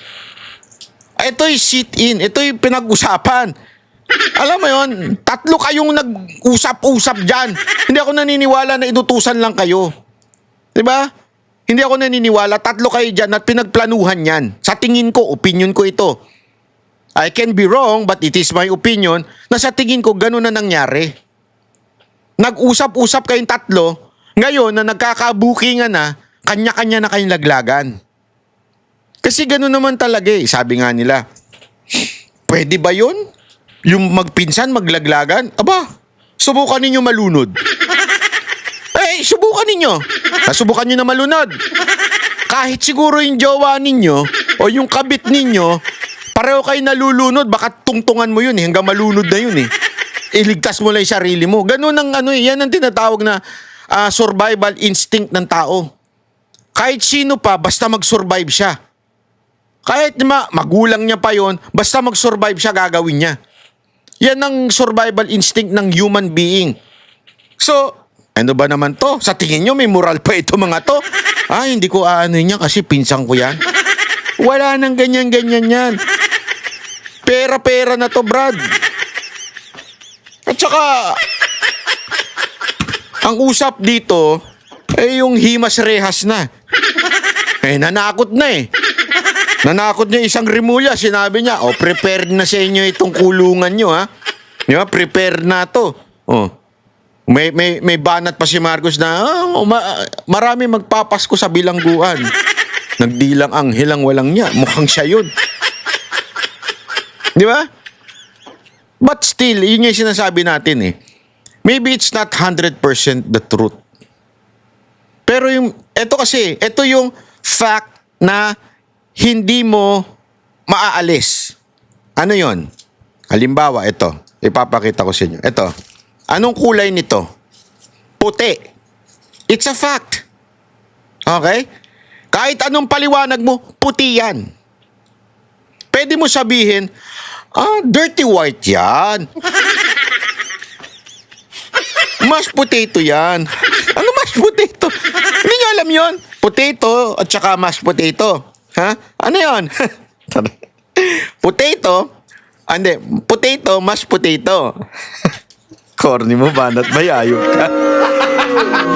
Ito'y sit-in. Ito'y pinag-usapan. Alam mo yon, 3 kayong nag-usap-usap dyan. Hindi ako naniniwala na inutusan lang kayo. Diba? Hindi ako naniniwala, 3 kayo dyan at pinagplanuhan yan. Sa tingin ko, opinion ko ito. I can be wrong, but it is my opinion na sa tingin ko, ganun na nangyari. Nag-usap-usap kayong 3, ngayon na nagkakabukingan na, kanya-kanya na kayong laglagan. Kasi ganun naman talaga eh. Sabi nga nila, pwede ba yun? Yung magpinsan, maglaglagan? Aba, subukan ninyo malunod. Subukan ninyo. Subukan nyo na malunod. Kahit siguro yung jowa ninyo o yung kabit ninyo, pareho kayo nalulunod, baka tungtungan mo yun hanggang malunod na yun Iligtas mo lang yung sarili mo. Ganun ang yan ang tinatawag na survival instinct ng tao. Kahit sino pa, basta mag-survive siya. Kahit magulang niya pa yon, basta mag-survive siya, gagawin niya. Yan ang survival instinct ng human being. So, ano ba naman to? Sa tingin nyo, may moral pa ito mga to? Hindi ko aano niya kasi pinsang ko yan. Wala nang ganyan-ganyan yan. Pera-pera na to, Brad. At saka, ang usap dito, yung himas-rehas na. Nanakot na Nanakot niya isang Rimulya. Sinabi niya, prepared na sa inyo itong kulungan nyo, ha? Di ba? Prepare na to. May banat pa si Marcos na, marami magpapasko sa bilangguan. Nagdilang anghel ang walang niya. Mukhang siya yun. Di ba? But still, yun yung sinasabi natin Maybe it's not 100% the truth. Pero ito yung fact na hindi mo maaalis. Ano yon? Halimbawa, ito. Ipapakita ko sa inyo. Ito. Anong kulay nito? Puti. It's a fact. Okay? Kahit anong paliwanag mo, puti yan. Pwede mo sabihin, dirty white yan. Mashed potato yan. Ano mashed potato? Hindi nyo alam yon? Potato at saka mashed potato. Ha? Ano yun? Potato? Hindi. Potato, mashed potato. Corny mo, banat ba? Ayop ka.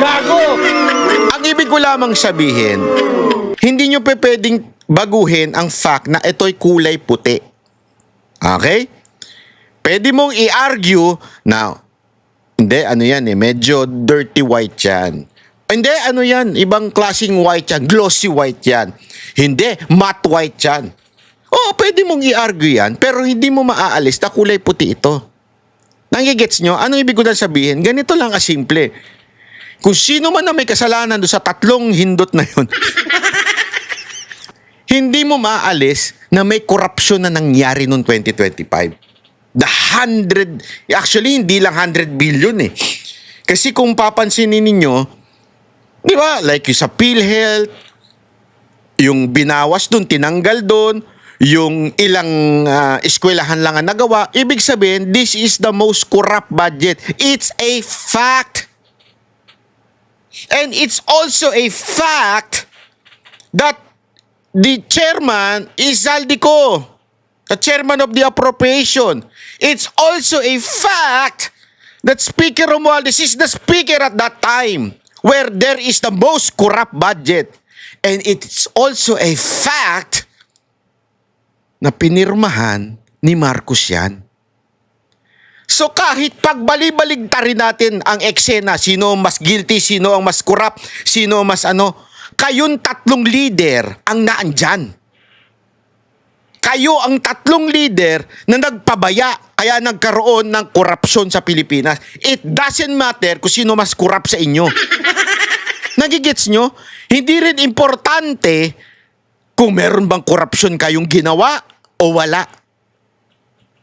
Gago! Ang ibig ko lamang sabihin, hindi nyo pwedeng baguhin ang fact na ito'y kulay puti. Okay? Pwede mong i-argue na, hindi, medyo dirty white yan. Hindi, ibang klaseng white yan, glossy white yan. Hindi, matte white yan. Pwede mong i-argue yan, pero hindi mo maaalis na kulay puti ito. Nangigets nyo? Ano ibig ko na sabihin? Ganito lang kasimple. Kung sino man na may kasalanan doon sa 3 hindot na yun, hindi mo maaalis na may korupsyon na nangyari noong 2025. Actually, hindi lang 100 billion Kasi kung papansinin ninyo, di ba? Like yung sa PhilHealth, yung binawas doon, tinanggal doon, yung ilang eskwelahan lang ang nagawa. Ibig sabihin, this is the most corrupt budget. It's a fact. And it's also a fact that the chairman is Zaldico, the chairman of the appropriation. It's also a fact that Speaker Romualdez is the speaker at that time where there is the most corrupt budget. And it's also a fact na pinirmahan ni Marcos yan. So kahit pagbali-baligtarin natin ang eksena, sino ang mas guilty, sino ang mas corrupt, sino ang mas kayong 3 leader ang naandyan. kayo ang tatlong leader na nagpabaya kaya nagkaroon ng korupsyon sa Pilipinas. It doesn't matter kung sino mas korap sa inyo. Nagigets nyo? Hindi rin importante kung meron bang korupsyon kayong ginawa o wala.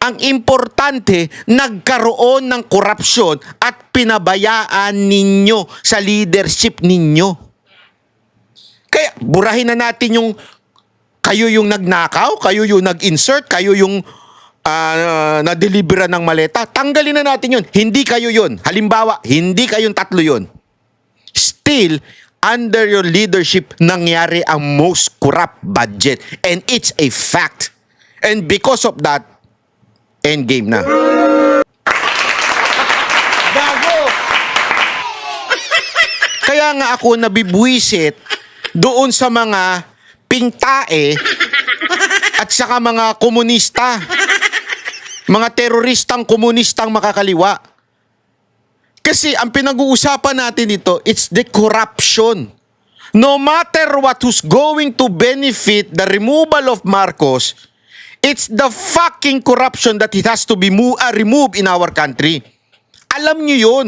Ang importante, nagkaroon ng korupsyon at pinabayaan ninyo sa leadership ninyo. Kaya burahin na natin yung kayo yung nagnakaw, kayo yung nag-insert, kayo yung na-deliveran ng maleta. Tanggalin na natin yun. Hindi kayo yun. Halimbawa, hindi kayong tatlo yun. Still, under your leadership, nangyari ang most corrupt budget. And it's a fact. And because of that, endgame na. Gago! Kaya nga ako nabibwisit doon sa mga pingtae at saka mga komunista. Mga teroristang komunistang makakaliwa. Kasi ang pinag-uusapan natin dito, it's the corruption. No matter what who's going to benefit the removal of Marcos, it's the fucking corruption that it has to be removed in our country. Alam nyo yun.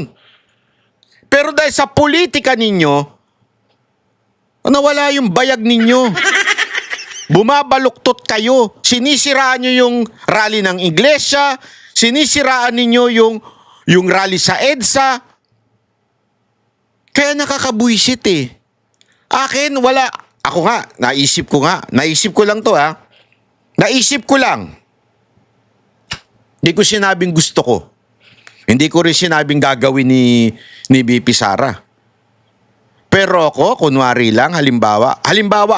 Pero dahil sa politika ninyo, nawala yung bayag ninyo. Bumabaluktot kayo. Sinisiraan nyo yung rally ng iglesia. Sinisiraan ninyo yung rally sa EDSA. Kaya nakakabuisit eh. Akin, wala. Ako nga, naisip ko lang to ha. Naisip ko lang. Hindi ko sinabing gusto ko. Hindi ko rin sinabing gagawin ni VP Sara. Pero ako, kunwari lang, halimbawa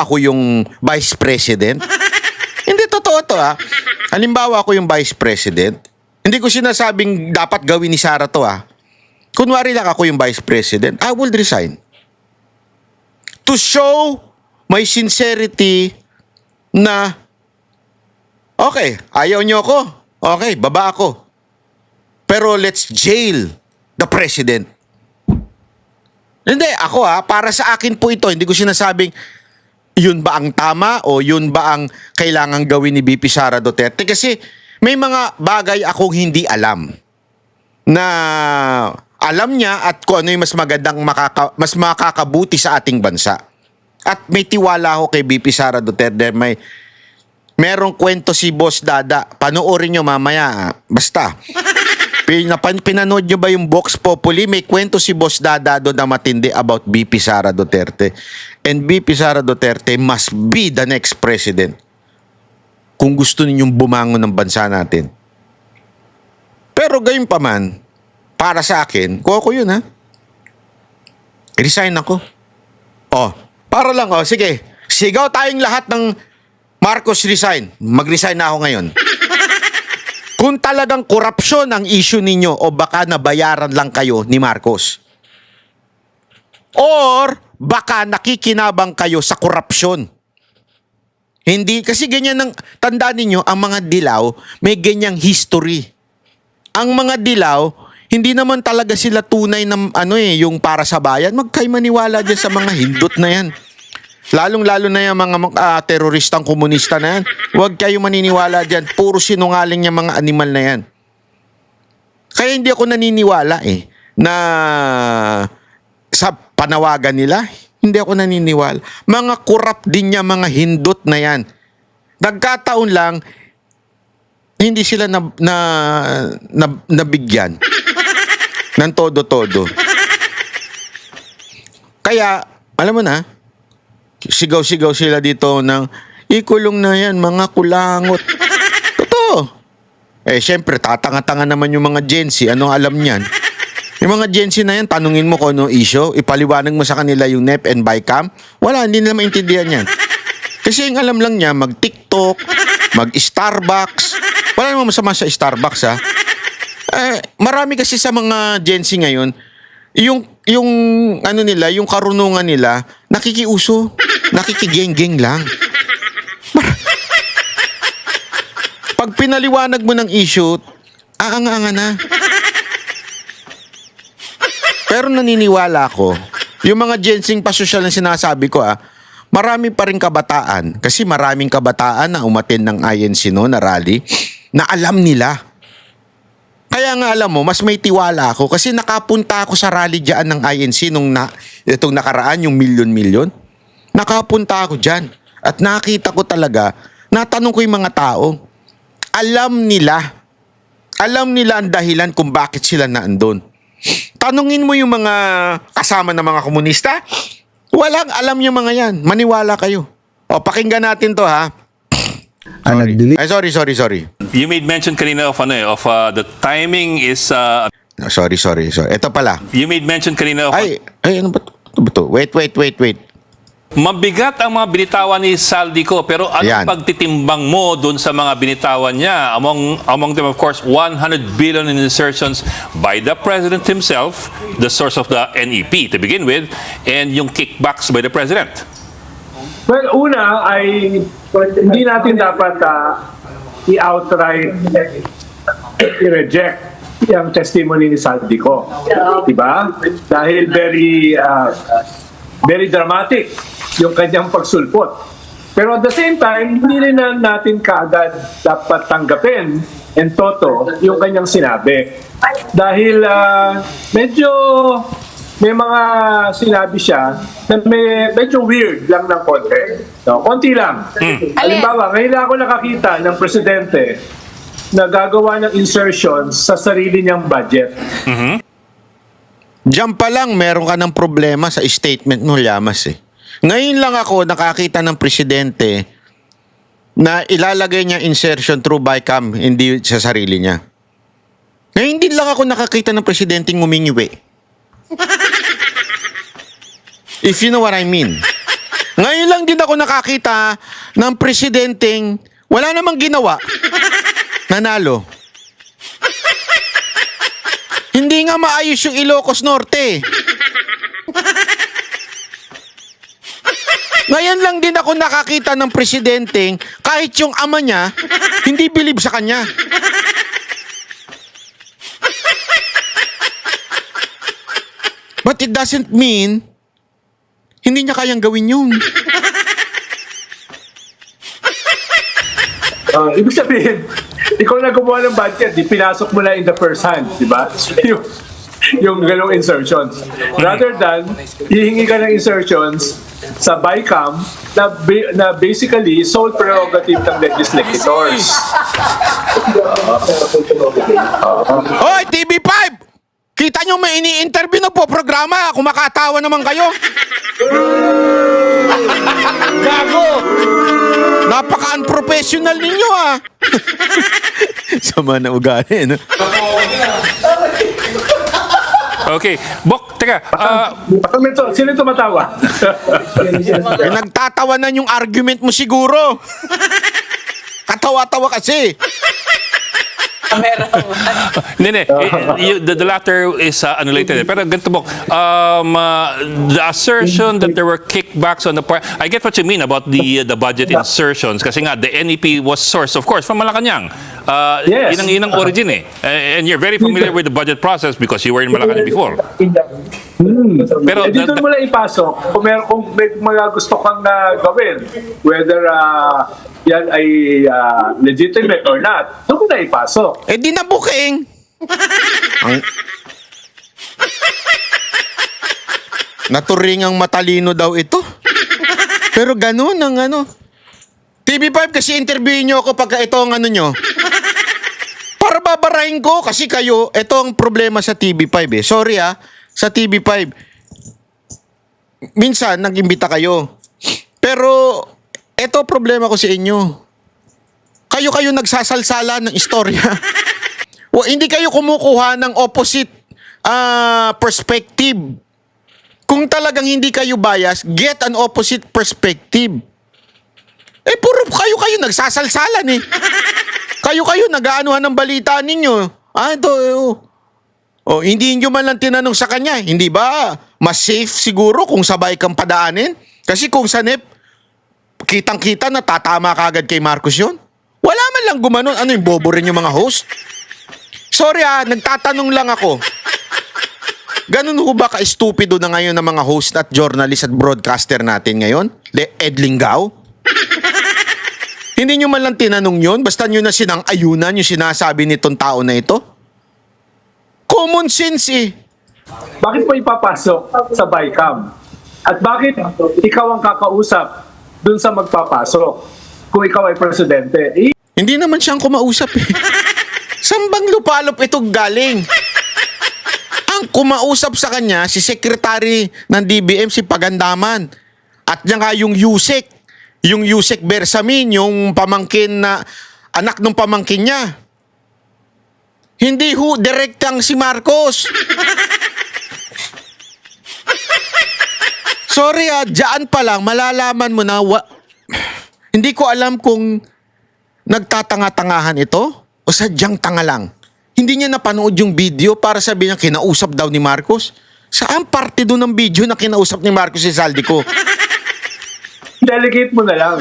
ako yung Vice President. Hindi totoo to ha. Halimbawa ako yung Vice President. Hindi ko sinasabing dapat gawin ni Sara to ha. Kunwari lang ako yung Vice President, I will resign. To show my sincerity na okay, ayaw nyo ako. Okay, baba ako. Pero let's jail the president. Hindi, ako para sa akin po ito, hindi ko sinasabing yun ba ang tama o yun ba ang kailangang gawin ni VP Sara Duterte. Kasi may mga bagay akong hindi alam na alam niya at kung ano yung mas magandang mas makakabuti sa ating bansa. At may tiwala ako kay VP Sara Duterte. Merong kwento si Boss Dada. Panoorin nyo mamaya. Basta. Pinanood nyo ba yung Vox Populi? May kwento si Boss Dada doon na matindi about VP Sara Duterte. And VP Sara Duterte must be the next president. Kung gusto ninyong bumangon ng bansa natin. Pero gayon pa man, para sa akin, kung ako yun resign ako. Para lang sige. Sigaw tayong lahat ng Marcos resign. Mag-resign na ako ngayon. Kung talagang korupsyon ang issue ninyo o baka nabayaran lang kayo ni Marcos. Or baka nakikinabang kayo sa korupsyon. Hindi, kasi ganyan ang tandaan ninyo, ang mga dilaw may ganyang history. Ang mga dilaw, hindi naman talaga sila tunay na yung para sa bayan. Magkay maniwala dyan sa mga hindot na yan. Lalong-lalo na yung mga teroristang komunista na yan. Huwag kayo maniniwala dyan. Puro sinungaling yung mga animal na yan. Kaya hindi ako naniniwala na sa panawagan nila, hindi ako naniniwala. Mga corrupt din niya, mga hindot na yan. Nagkataon lang, hindi sila nabigyan ng todo-todo. Kaya, alam mo na, sigaw-sigaw sila dito ng ikulong na yan, mga kulangot. Totoo. Syempre, tatanga-tanga naman yung mga Gen Z. Ano alam niyan? Yung mga Gen Z na yan, tanungin mo kung ano issue, ipaliwanag mo sa kanila yung NEP and BICAM. Wala, hindi nila maintindihan yan. Kasi yung alam lang niya, mag-TikTok, mag-Starbucks. Wala namang masama sa Starbucks, marami kasi sa mga Gen Z ngayon, yung ano nila, yung karunungan nila, nakikiuso, nakikigeng-geng lang. Pag pinaliwanag mo ng issue, aanga-anga na. Pero naniniwala ako, yung mga Gen Z pasosyal na sinasabi ko, marami pa rin kabataan, kasi maraming kabataan na umattend ng INC no, na rally, na alam nila. Kaya nga alam mo, mas may tiwala ako kasi nakapunta ako sa rally dyan ng INC itong nakaraan, yung milyon-milyon. Nakapunta ako dyan at nakita ko talaga, natanong ko yung mga tao, alam nila ang dahilan kung bakit sila naandun. Tanungin mo yung mga kasama ng mga komunista, walang alam yung mga yan. Maniwala kayo. O, pakinggan natin to ha. Sorry. You made mention kanina of the timing is Sorry. Ito pala. you made mention kanina of Ano ba to? Wait. mabigat ang mga binitawan ni Saldico, pero Ayan. anong pagtitimbang mo doon sa mga binitawan niya? Among them, of course, 100 billion in insertions by the President himself, the source of the NEP to begin with, and yung kickbacks by the President. Well, una ay hindi natin dapat i-outright i-reject yung testimony ni Saldico. Diba? Dahil very dramatic yung kanyang pagsulpot. Pero at the same time, hindi rin natin kaagad dapat tanggapin en toto yung kanyang sinabi. Dahil medyo may mga sinabi siya na medyo weird lang ng konti. No, konti lang. Halimbawa, ngayon lang ako nakakita ng presidente na gagawa ng insertions sa sarili niyang budget. Diyan pa lang, meron ka ng problema sa statement mo, Llamas eh. Ngayon lang ako nakakita ng presidente na ilalagay niya insertion through BICAM, hindi sa sarili niya. Ngayon din lang ako nakakita ng presidente ngumingiwi. If you know what I mean. Ngayon lang din ako nakakita ng presidenteng wala namang ginawa, nanalo. Hindi nga maayos yung Ilocos Norte. Ngayon lang din ako nakakita ng presidenteng kahit yung ama niya hindi bilib sa kanya. But it doesn't mean hindi niya kayang gawin yun. Ibig sabihin, ikaw na gumawa ng budget, pinasok mo na in the first hand, di ba? yung galong insertions. Rather than, hihingi ka ng insertions sa BICAM na basically sole prerogative ng legislators. Hoy, TV5! Kita nyo may ini-interview na po programa. Kumakatawa naman kayo. Gago! Napaka-unprofessional ninyo ah. Sama na ugali, no? Okay. Bok, teka. Sino tumatawa? Nagtatawanan yung argument mo siguro. Katawa-tawa kasi. The latter is unrelated. Pero ganito mo, the assertion that there were kickbacks on the part, I get what you mean about the budget insertions kasi nga the NEP was sourced, of course, from Malacanang. Yes. Yun ang origin eh. And you're very familiar with the budget process because you were in Malacanang before. Pero dito mo lang ipasok kung may mga gusto kang gawin, whether yan ay legitimate or not, doon mo na ipasok. Eh di na booking. Naturingang matalino daw ito. Pero ganun ang ano. TV5 kasi interviewin nyo ako pagka ito ang ano nyo. Para babarahin ko kasi kayo, ito ang problema sa TV5 eh. Sorry sa TV5. Minsan nag-imbita kayo. Pero ito problema ko sa inyo. Kayo nagsasalsala ng istorya. O hindi kayo kumukuha ng opposite perspective. Kung talagang hindi kayo bias, get an opposite perspective. Eh puro kayo nagsasalsalan eh. Kayo nag-aanuhan ng balita ninyo. Hindi nyo man lang tinanong sa kanya. Hindi ba mas safe siguro kung sabay kang padaanin? Kasi kung sa NEP, kitang-kita na tatama kagad kay Marcos yun. Wala man lang gumanon. Ano yung bobo rin yung mga host? Sorry nagtatanong lang ako. Ganun ho ba ka-stupido na ngayon ng mga host at journalist at broadcaster natin ngayon? Ed Lingao? Hindi nyo man lang tinanong yun? Basta nyo na sinang-ayunan yung sinasabi nitong tao na ito? Common sense eh. Bakit mo ipapasok sa BICAM? At bakit ikaw ang kakausap dun sa magpapasok kung ikaw ay presidente? Hindi naman siyang kumausap eh. Saan bang lupalop itong galing? Ang kumausap sa kanya, si Secretary ng DBM, si Pagandaman. At niya nga yung Yusek. Yung Yusek Bersamin, yung pamangkin na, anak ng pamangkin niya. Hindi ho, direktang si Marcos. Sorry dyan pa lang, malalaman mo na, hindi ko alam kung nagtatanga-tangahan ito o sadyang tanga lang. Hindi niya napanood yung video para sabihin niya kinausap daw ni Marcos. Saan parte doon ng video na kinausap ni Marcos si Saldico? Delegate mo na lang.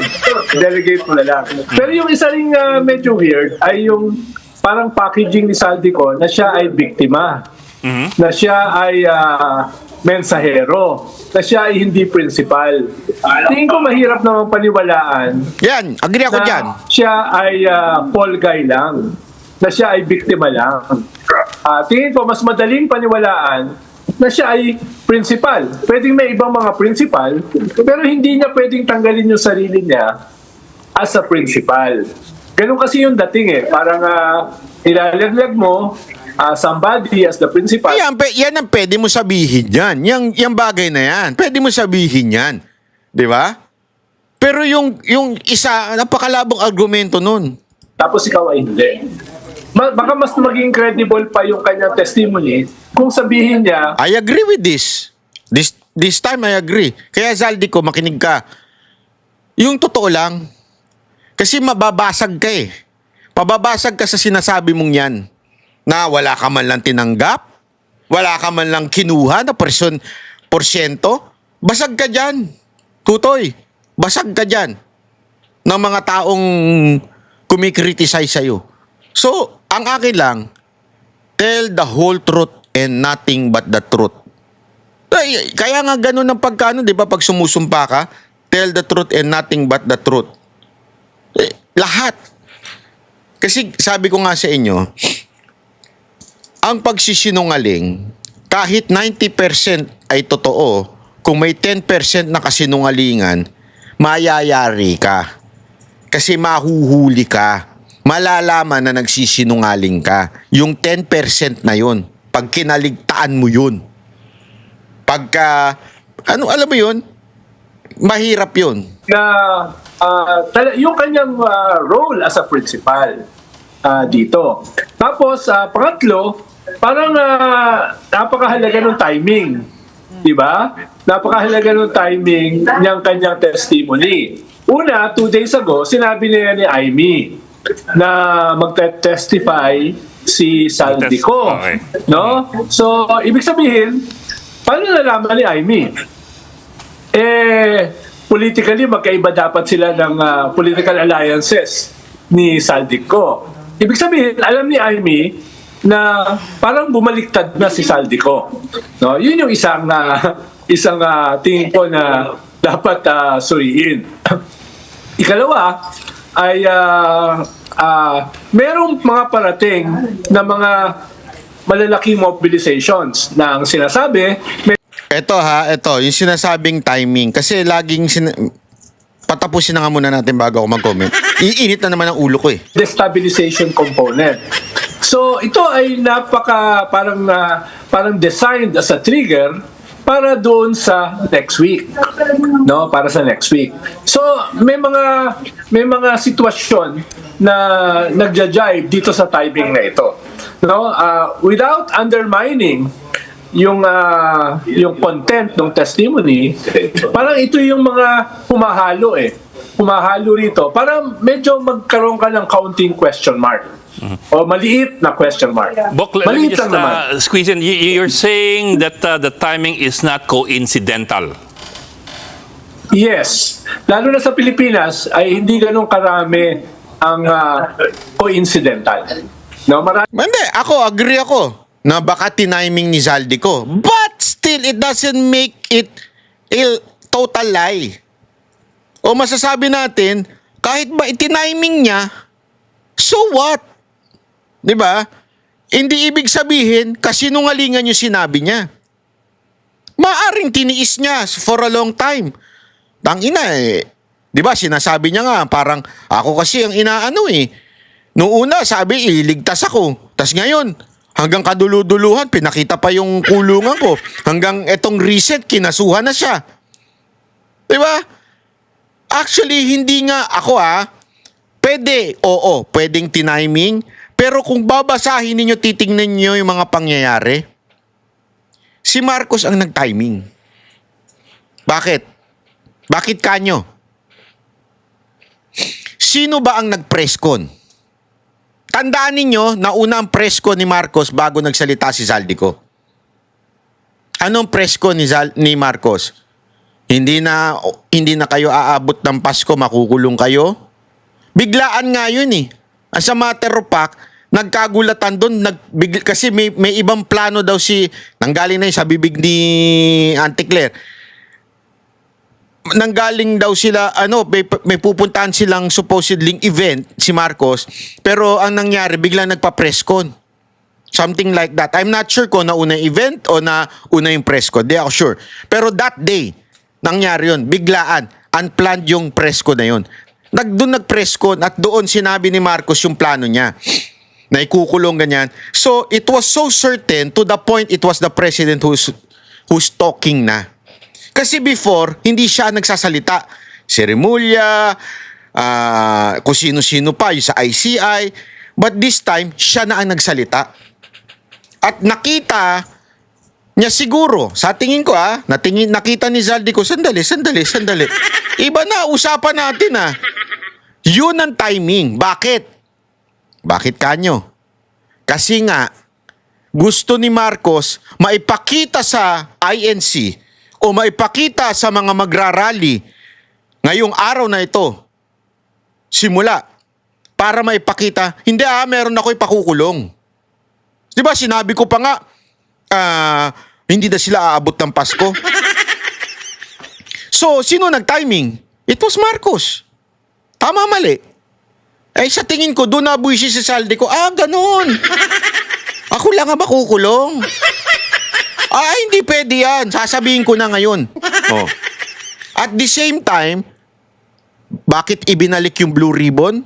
Delegate mo na lang. Pero yung isa ring medyo weird ay yung parang packaging ni Saldico na siya ay biktima. Na siya ay mensahero. Na siya ay hindi principal. Tingin ko mahirap namang paniwalaan. Yan, agree ako dyan. Siya ay fall guy lang. Na siya ay biktima lang. Tingin ko mas madaling paniwalaan na siya ay principal. Pwedeng may ibang mga principal, pero hindi niya pwedeng tanggalin yung sarili niya as a principal. Ganun kasi yung dating eh. Parang ilalaglag mo somebody as the principal. Yan ang pwede mo sabihin yan. Yung bagay na yan. Pwede mo sabihin yan. Di ba? Pero yung isa, napakalabong argumento nun. Tapos ikaw ay hindi. Baka mas maging credible pa yung kanyang testimony kung sabihin niya, I agree with this. This time I agree. Kaya Zaldico, makinig ka. Yung totoo lang, kasi mababasag ka eh. Pababasag ka sa sinasabi mong yan na wala ka man lang tinanggap, wala ka man lang kinuha na porsyento. Basag ka dyan. Tutoy, basag ka dyan ng mga taong kumikriticize sa'yo. So, ang akin lang, tell the whole truth and nothing but the truth. Kaya nga ganun ang pagkano, di ba? Pag sumusumpa ka, tell the truth and nothing but the truth. Lahat. Kasi sabi ko nga sa inyo, ang pagsisinungaling, kahit 90% ay totoo, kung may 10% na kasinungalingan, mayayari ka. Kasi mahuhuli ka. Malalaman na nagsisinungaling ka. Yung 10% na yun, pag kinaligtaan mo yun. Pagka, alam mo yun? Mahirap yun. na yung kanyang role as a principal dito. Tapos, pangatlo, parang napakahalaga ng timing. Diba? Napakahalaga ng timing niyang kanyang testimony. Una, 2 days ago, sinabi niya ni Amy na magte-testify si Saldico. Okay. No? So, ibig sabihin, paano nalaman ni Amy? Politically, magkaiba dapat sila ng political alliances ni Saldico. Ibig sabihin, alam ni Amy na parang bumaliktad na si Saldico. No? Yun yung isang tingin ko na dapat suriin. Ikalawa ay merong mga parating na mga malalaking mobilizations na ang sinasabi Ito yung sinasabing timing. Kasi laging patapusin na nga muna natin bago ako mag-comment. Iinit na naman ang ulo ko eh. Destabilization component. So ito ay parang designed as a trigger para doon sa next week. No, para sa next week. So may mga sitwasyon na nagja-jive dito sa timing na ito. No, without undermining yung content ng testimony, parang ito yung mga humahalo rito. Parang medyo magkaroon ka ng counting question mark. O maliit na question mark. Bok, let me Maliit just lang naman. squeeze in. You're saying that the timing is not coincidental. Yes. Lalo na sa Pilipinas ay hindi ganun karami ang coincidental. No, Hindi, agree ako. na baka tiniming ni Zaldico. But still, it doesn't make it total lie. O masasabi natin, kahit ba itiniming niya, so what? Diba? Hindi ibig sabihin, kasinungalingan yung sinabi niya. Maaring tiniis niya for a long time. Tangina diba, sinasabi niya nga, parang ako kasi ang inaano Noong una, sabi, iligtas ako. Tas ngayon, hanggang kaduluduluhan, pinakita pa yung kulungan ko. Hanggang etong recent, kinasuhan na siya. Diba? Actually, hindi nga ako pwedeng tiniming. Pero kung babasahin ninyo, titingnan nyo yung mga pangyayari, si Marcos ang nag-timing. Bakit? Bakit kanyo? Sino ba ang nag-presscon? Tandaan ninyo na una ang presscon ni Marcos bago nagsalita si Zaldico. Anong presscon ni Marcos? Hindi na kayo aabot ng Pasko, makukulong kayo? Biglaan nga yun As a matter of fact, nagkagulatan doon kasi may ibang plano daw nanggaling na yun sa bibig ni Auntie Claire. Nanggaling daw sila, may pupuntahan silang supposedly event, si Marcos, pero ang nangyari, biglang nagpa-presscon. Something like that. I'm not sure kung nauna yung event o nauna yung presscon. Di ako sure. Pero that day, nangyari yun. Biglaan. Unplanned yung presscon na yun. Doon nag-presscon at doon sinabi ni Marcos yung plano niya na ikukulong ganyan. So, it was so certain to the point it was the president who's talking na. Kasi before, hindi siya nagsasalita. Si Remulla, kung sino-sino pa, yung sa ICI. But this time, siya na ang nagsalita. At nakita niya siguro, sa tingin ko nakita ni Zaldico, sandali. Iba na, usapan natin Yun ang timing. Bakit? Bakit kanyo? Kasi nga, gusto ni Marcos maipakita sa INC o maipakita sa mga magrarally ngayong araw na ito, simula, para maipakita, hindi meron ako ipakukulong. Diba, sinabi ko pa nga, hindi na sila aabot ng Pasko. So, sino nag-timing? It was Marcos. Tama, mali. Sa tingin ko, doon nabuisi si Zaldico. Ganun. Ako lang ang makukulong. Hindi pwede yan. Sasabihin ko na ngayon. At the same time, bakit ibinalik yung blue ribbon?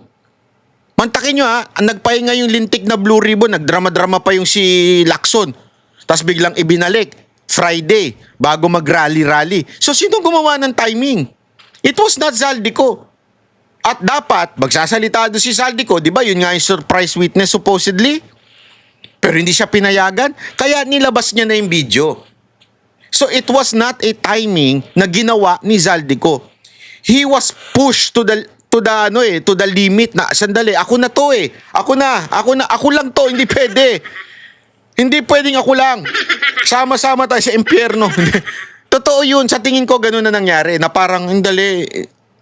Mantakin nyo nagpahinga yung lintik na blue ribbon, nagdrama-drama pa yung si Lacson. Tapos biglang ibinalik. Friday, bago mag-rally-rally. So, sino gumawa ng timing? It was not Zaldico. At dapat, magsasalita doon si Zaldico, di ba? Yun nga yung surprise witness supposedly. Pero hindi siya pinayagan, kaya nilabas niya na yung video. So, it was not a timing na ginawa ni Zaldico. He was pushed to the limit na, sandali, ako na to ako lang to, hindi pwede. Hindi pwedeng ako lang. Sama-sama tayo sa impyerno. Totoo yun, sa tingin ko ganun na nangyari, na parang, hindi,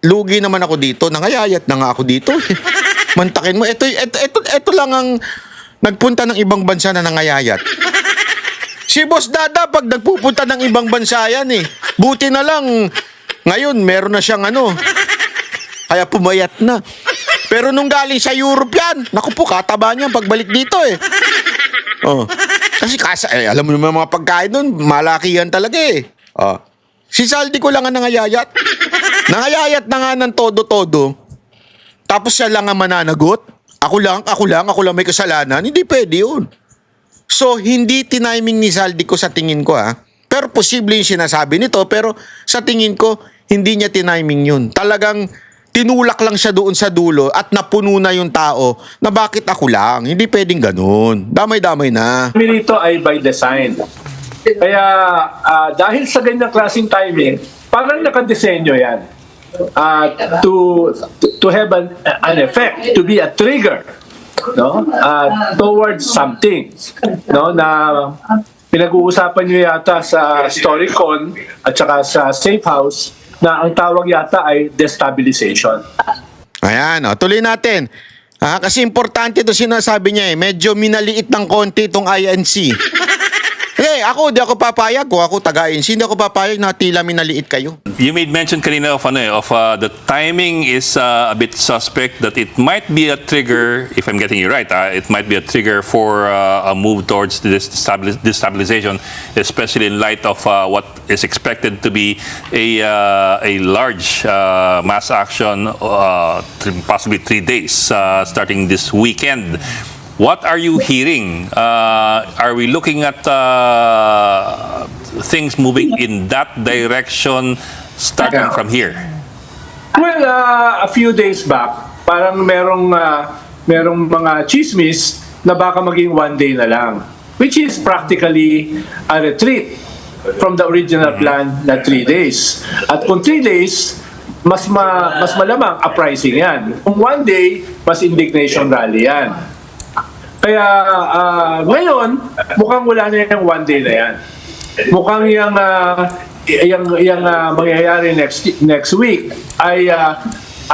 lugi naman ako dito, nangayayat na nga ako dito. Mantakin mo, ito lang ang nagpunta ng ibang bansa na nangayayat. Si Boss Dada, pag nagpupunta ng ibang bansa yan buti na lang, ngayon meron na siyang kaya pumayat na. Pero nung galing sa Europe yan, naku po, kataba niya pagbalik dito Kasi alam mo naman mga pagkain nun, malaki yan talaga Si Zaldico lang ang nangayayat. Nangayayat na nga ng todo-todo. Tapos siya lang ang mananagot. Ako lang may kasalanan. Hindi pwede yun. So, hindi tiniming ni Zaldico sa tingin ko Pero posible yung sinasabi nito. Pero sa tingin ko, hindi niya tiniming yun. Talagang tinulak lang siya doon sa dulo at napuno na yung tao na bakit ako lang. Hindi pwedeng ganun. Damay-damay na. Nito ay by design. Kaya dahil sa ganyang klaseng timing, parang nakadesenyo yan to have an effect, to be a trigger towards something na pinag-uusapan nyo yata sa Storycon at saka sa Safe House na ang tawag yata ay destabilization. Ayan, tuloy natin. Kasi importante to sinasabi niya medyo minaliit ng konti itong INC. Ako, di ako papayag. Kung ako taga-INC, hindi ako papayag na tila minaliit kayo. You made mention kanina of the timing is a bit suspect, that it might be a trigger, if I'm getting you right, it might be a trigger for a move towards this destabilization, especially in light of what is expected to be a large mass action, possibly 3 days, starting this weekend. What are you hearing? Are we looking at things moving in that direction starting from here? Well, a few days back, parang merong mga chismis na baka maging 1 day na lang, which is practically a retreat from the original plan na 3 days. At kung 3 days, mas malamang uprising yan. Kung 1 day, mas indignation rally yan. Kaya ngayon, mukhang wala na yung 1 day na yan. Mukhang yung mangyayari next week ay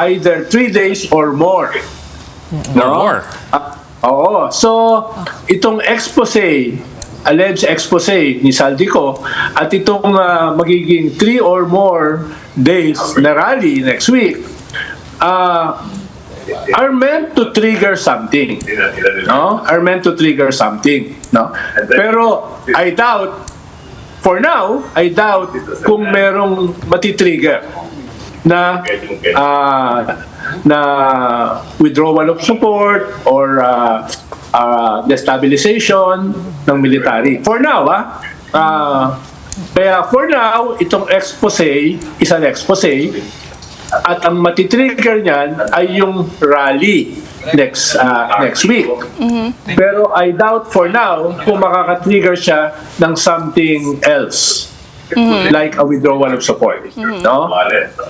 either 3 days or more. Or more? Oo. So, itong alleged expose ni Saldico at itong magiging 3 or more days na rally next week, are meant to trigger something, no? Are meant to trigger something, no? Pero I doubt, for now, kung merong matitrigger na withdrawal of support or destabilization ng military. For now, kaya for now, itong expose is an expose. At ang matitrigger niyan ay yung rally next week. Pero I doubt for now kung makaka-trigger siya ng something else. Like a withdrawal of support. No?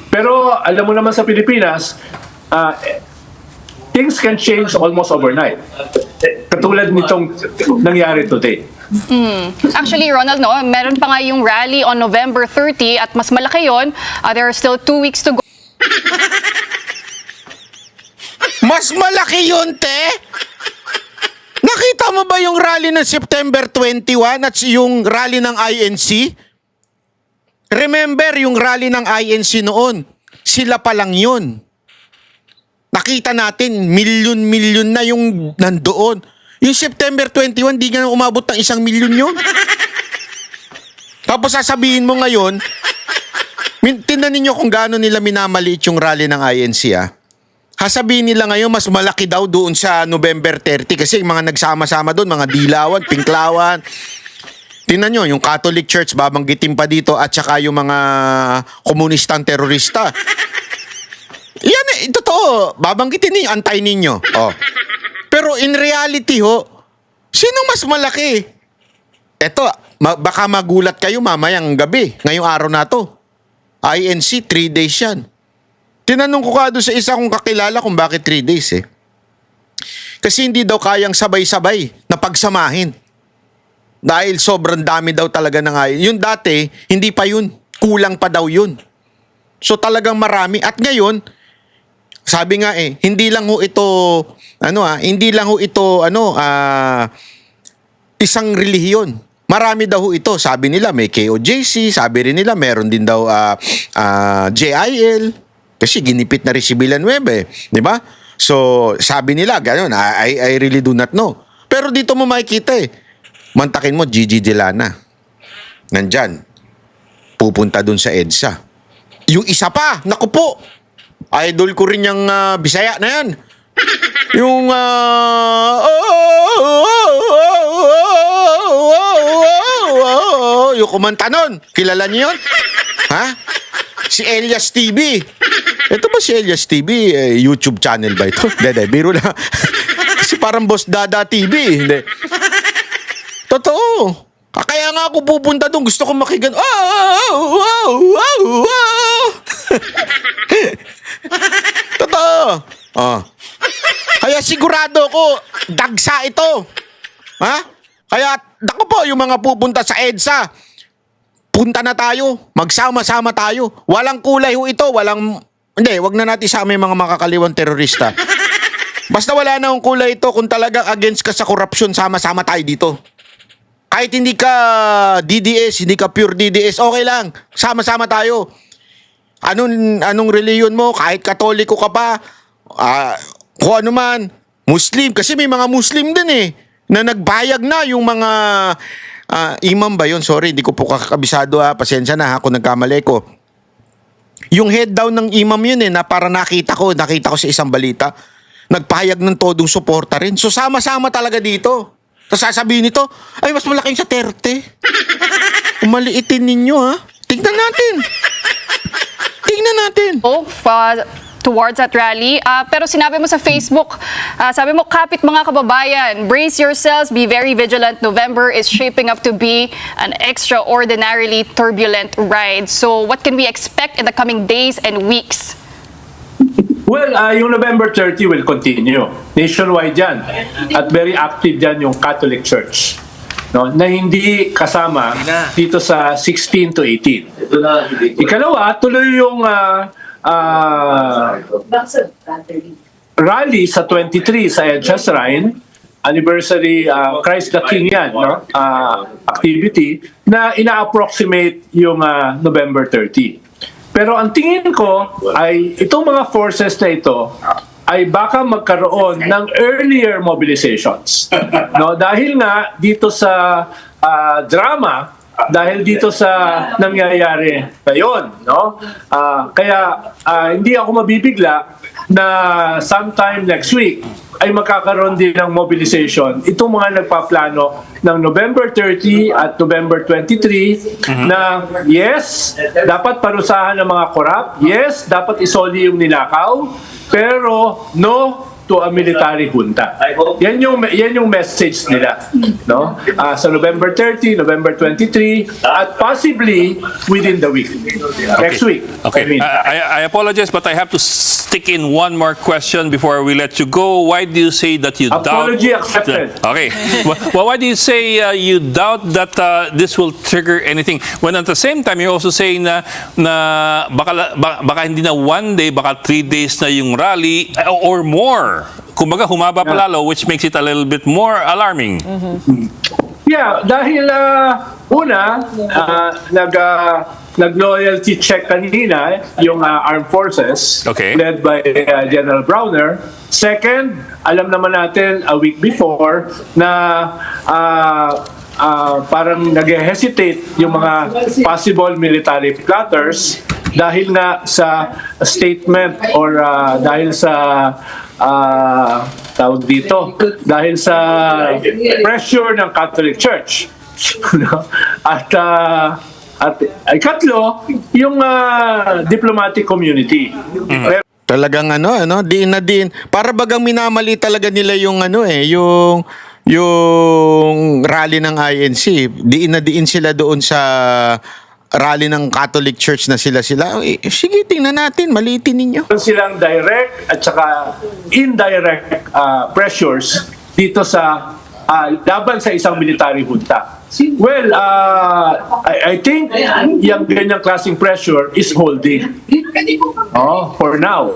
Pero alam mo naman sa Pilipinas, things can change almost overnight. Katulad nitong nangyari today. Actually, Ronald, no, meron pa nga yung rally on November 30 at mas malaki yon. There are still 2 weeks to go. Mas malaki yun, te? Nakita mo ba yung rally ng September 21 at yung rally ng INC? Remember yung rally ng INC noon? Sila pa lang yun. Nakita natin, milyon-milyon na yung nandoon. Yung September 21, di nga na umabot ng 1 milyon yun. Tapos sasabihin mo ngayon, tingnan ninyo kung gaano nila minamaliit yung rally ng INC, Sasabihin nila ngayon, mas malaki daw doon sa November 30 kasi yung mga nagsama-sama doon, mga dilawan, pinklawan. Tingnan nyo, yung Catholic Church, babanggitin pa dito at saka yung mga komunistang terorista. Yan totoo. Babanggitin ninyo, antay ninyo. Pero in reality, sinong mas malaki? Eto, baka magulat kayo mamayang gabi, ngayong araw na to. INC, 3 days yan. Tinanong ko doon sa isa kong kakilala kung bakit 3 days Kasi hindi daw kayang sabay-sabay na pagsamahin. Dahil sobrang dami daw talaga ng INC. Yung dati, hindi pa yun. Kulang pa daw yun. So talagang marami. At ngayon, sabi nga hindi lang ho ito, isang relihiyon. Marami daw ito. Sabi nila may KOJC, sabi rin nila meron din daw JIL. Kasi ginipit na rin si Villanueva, di ba? So, sabi nila, gano'n, I really do not know. Pero dito mo makikita mantakin mo, Gigi Delana. Nandyan. Pupunta dun sa EDSA. Yung isa pa, naku po, idol ko rin yung Bisaya na yan. Yung yung kumanta nun. Kilala niyo yun? Si Elias TV. Ito ba si Elias TV? YouTube channel ba ito? Hindi, biro lang. Kasi parang Boss Dada TV. Hindi. Totoo. Kaya nga ako pupunta doon. Gusto ko makigan. Totoo. Kaya sigurado ko, dagsa ito. Kaya, naku po, yung mga pupunta sa EDSA, punta na tayo, magsama-sama tayo. Walang kulay ho ito, hindi, wag na natin sa aming mga makakaliwang terorista. Basta wala na akong kulay ito. Kung talagang against ka sa korupsyon, sama-sama tayo dito. Kahit hindi ka DDS, hindi ka pure DDS, okay lang. Sama-sama tayo. Anong reliyon mo? Kahit Katoliko ka pa, kung ano man, Muslim. Kasi may mga Muslim din na nagbayag na yung mga imam ba yun? Sorry, hindi ko po kakabisado pasensya na kung nagkamali ko. Yung head down ng imam yun na para nakita ko sa isang balita. Nagpahayag ng todong suporta rin. So sama-sama talaga dito. Tapos sasabihin nito, ay mas malaking sa 30. Umaliitin ninyo Tingnan natin. Towards that rally. Pero sinabi mo sa Facebook, sabi mo, kapit mga kababayan, brace yourselves, be very vigilant. November is shaping up to be an extraordinarily turbulent ride. So what can we expect in the coming days and weeks? Well, yung November 30 will continue. Nationwide yan. At very active dyan yung Catholic Church. No, na hindi kasama dito sa 16 to 18. Ikalawa, tuloy yung rally sa 23 sa EDSA Shrine, anniversary Christ the King yan, activity na ina-approximate yung November 30. Pero ang tingin ko ay itong mga forces na ito ay baka magkaroon ng earlier mobilizations. No, dahil nga dito sa drama, dahil dito sa nangyayari ngayon, no? Kaya hindi ako mabibigla na sometime next week ay magkakaroon din ng mobilization itong mga nagpaplano ng November 30 at November 23 na yes, dapat parusahan ng mga corrupt, yes, dapat isoli yung ninakaw, pero no to a military junta. Yan yung message nila, no? Sa November 30, November 23, at possibly within the week. Next week. Okay. I mean. I apologize, but I have to stick in one more question before we let you go. Why do you say that you Apology doubt? accepted. Okay. Well, why do you say you doubt that this will trigger anything? When at the same time, you're also saying na baka hindi na one day, baka 3 days na yung rally or more. Kumbaga, humaba pa lalo, which makes it a little bit more alarming. Yeah, dahil una, nag-loyalty check kanina yung armed forces led by General Browner. Second, alam naman natin a week before na parang nag-hesitate yung mga possible military plotters dahil nga sa statement or dahil sa tawag dito, dahil sa pressure ng Catholic Church. At ikatlo, yung diplomatic community. Talagang diin na diin. Para bagang minamali talaga nila yung yung rally ng INC. Diin na diin sila doon sa rally ng Catholic Church na sila. Sige, tingnan natin, maliitin ninyo. Silang direct at saka indirect pressures dito sa laban sa isang military junta. Well, I think yung ganyang klaseng pressure is holding. For now.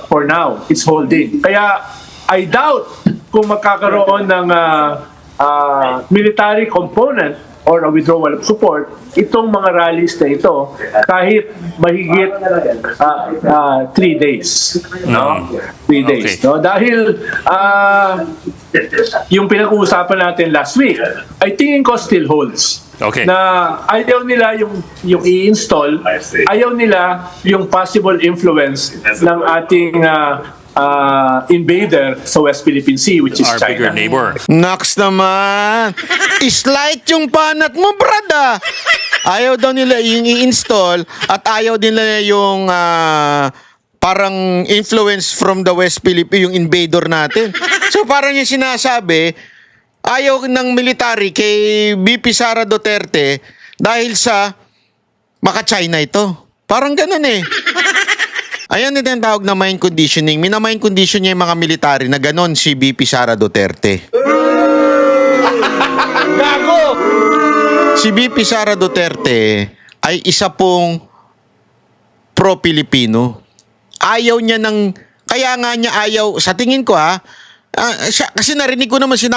For now, it's holding. Kaya I doubt kung magkakaroon ng military component or a withdrawal of support, itong mga rallies na ito, kahit mahigit 3 days. No? 3 days. Okay. No? Dahil yung pinag-uusapan natin last week, I think still holds. Okay. Na ayaw nila yung i-install, ayaw nila yung possible influence ng ating invader sa West Philippine Sea, which is Our China. bigger neighbor. Naks naman. Slight yung panat mo, brada. Ayaw daw nila yung i-install at ayaw din nila yung parang influence from the West Philippines, yung invader natin. So parang yung sinasabi, ayaw ng military kay BP Sara Duterte dahil sa maka-China ito. Parang ganun Ayan din ang tawag na mind conditioning. Mina-mind condition niya yung mga military na ganon si BP Sara Duterte. Gago! Si BP Sara Duterte ay isa pong pro-Pilipino. Ayaw niya kaya nga niya ayaw, sa tingin ko kasi narinig ko naman sinabi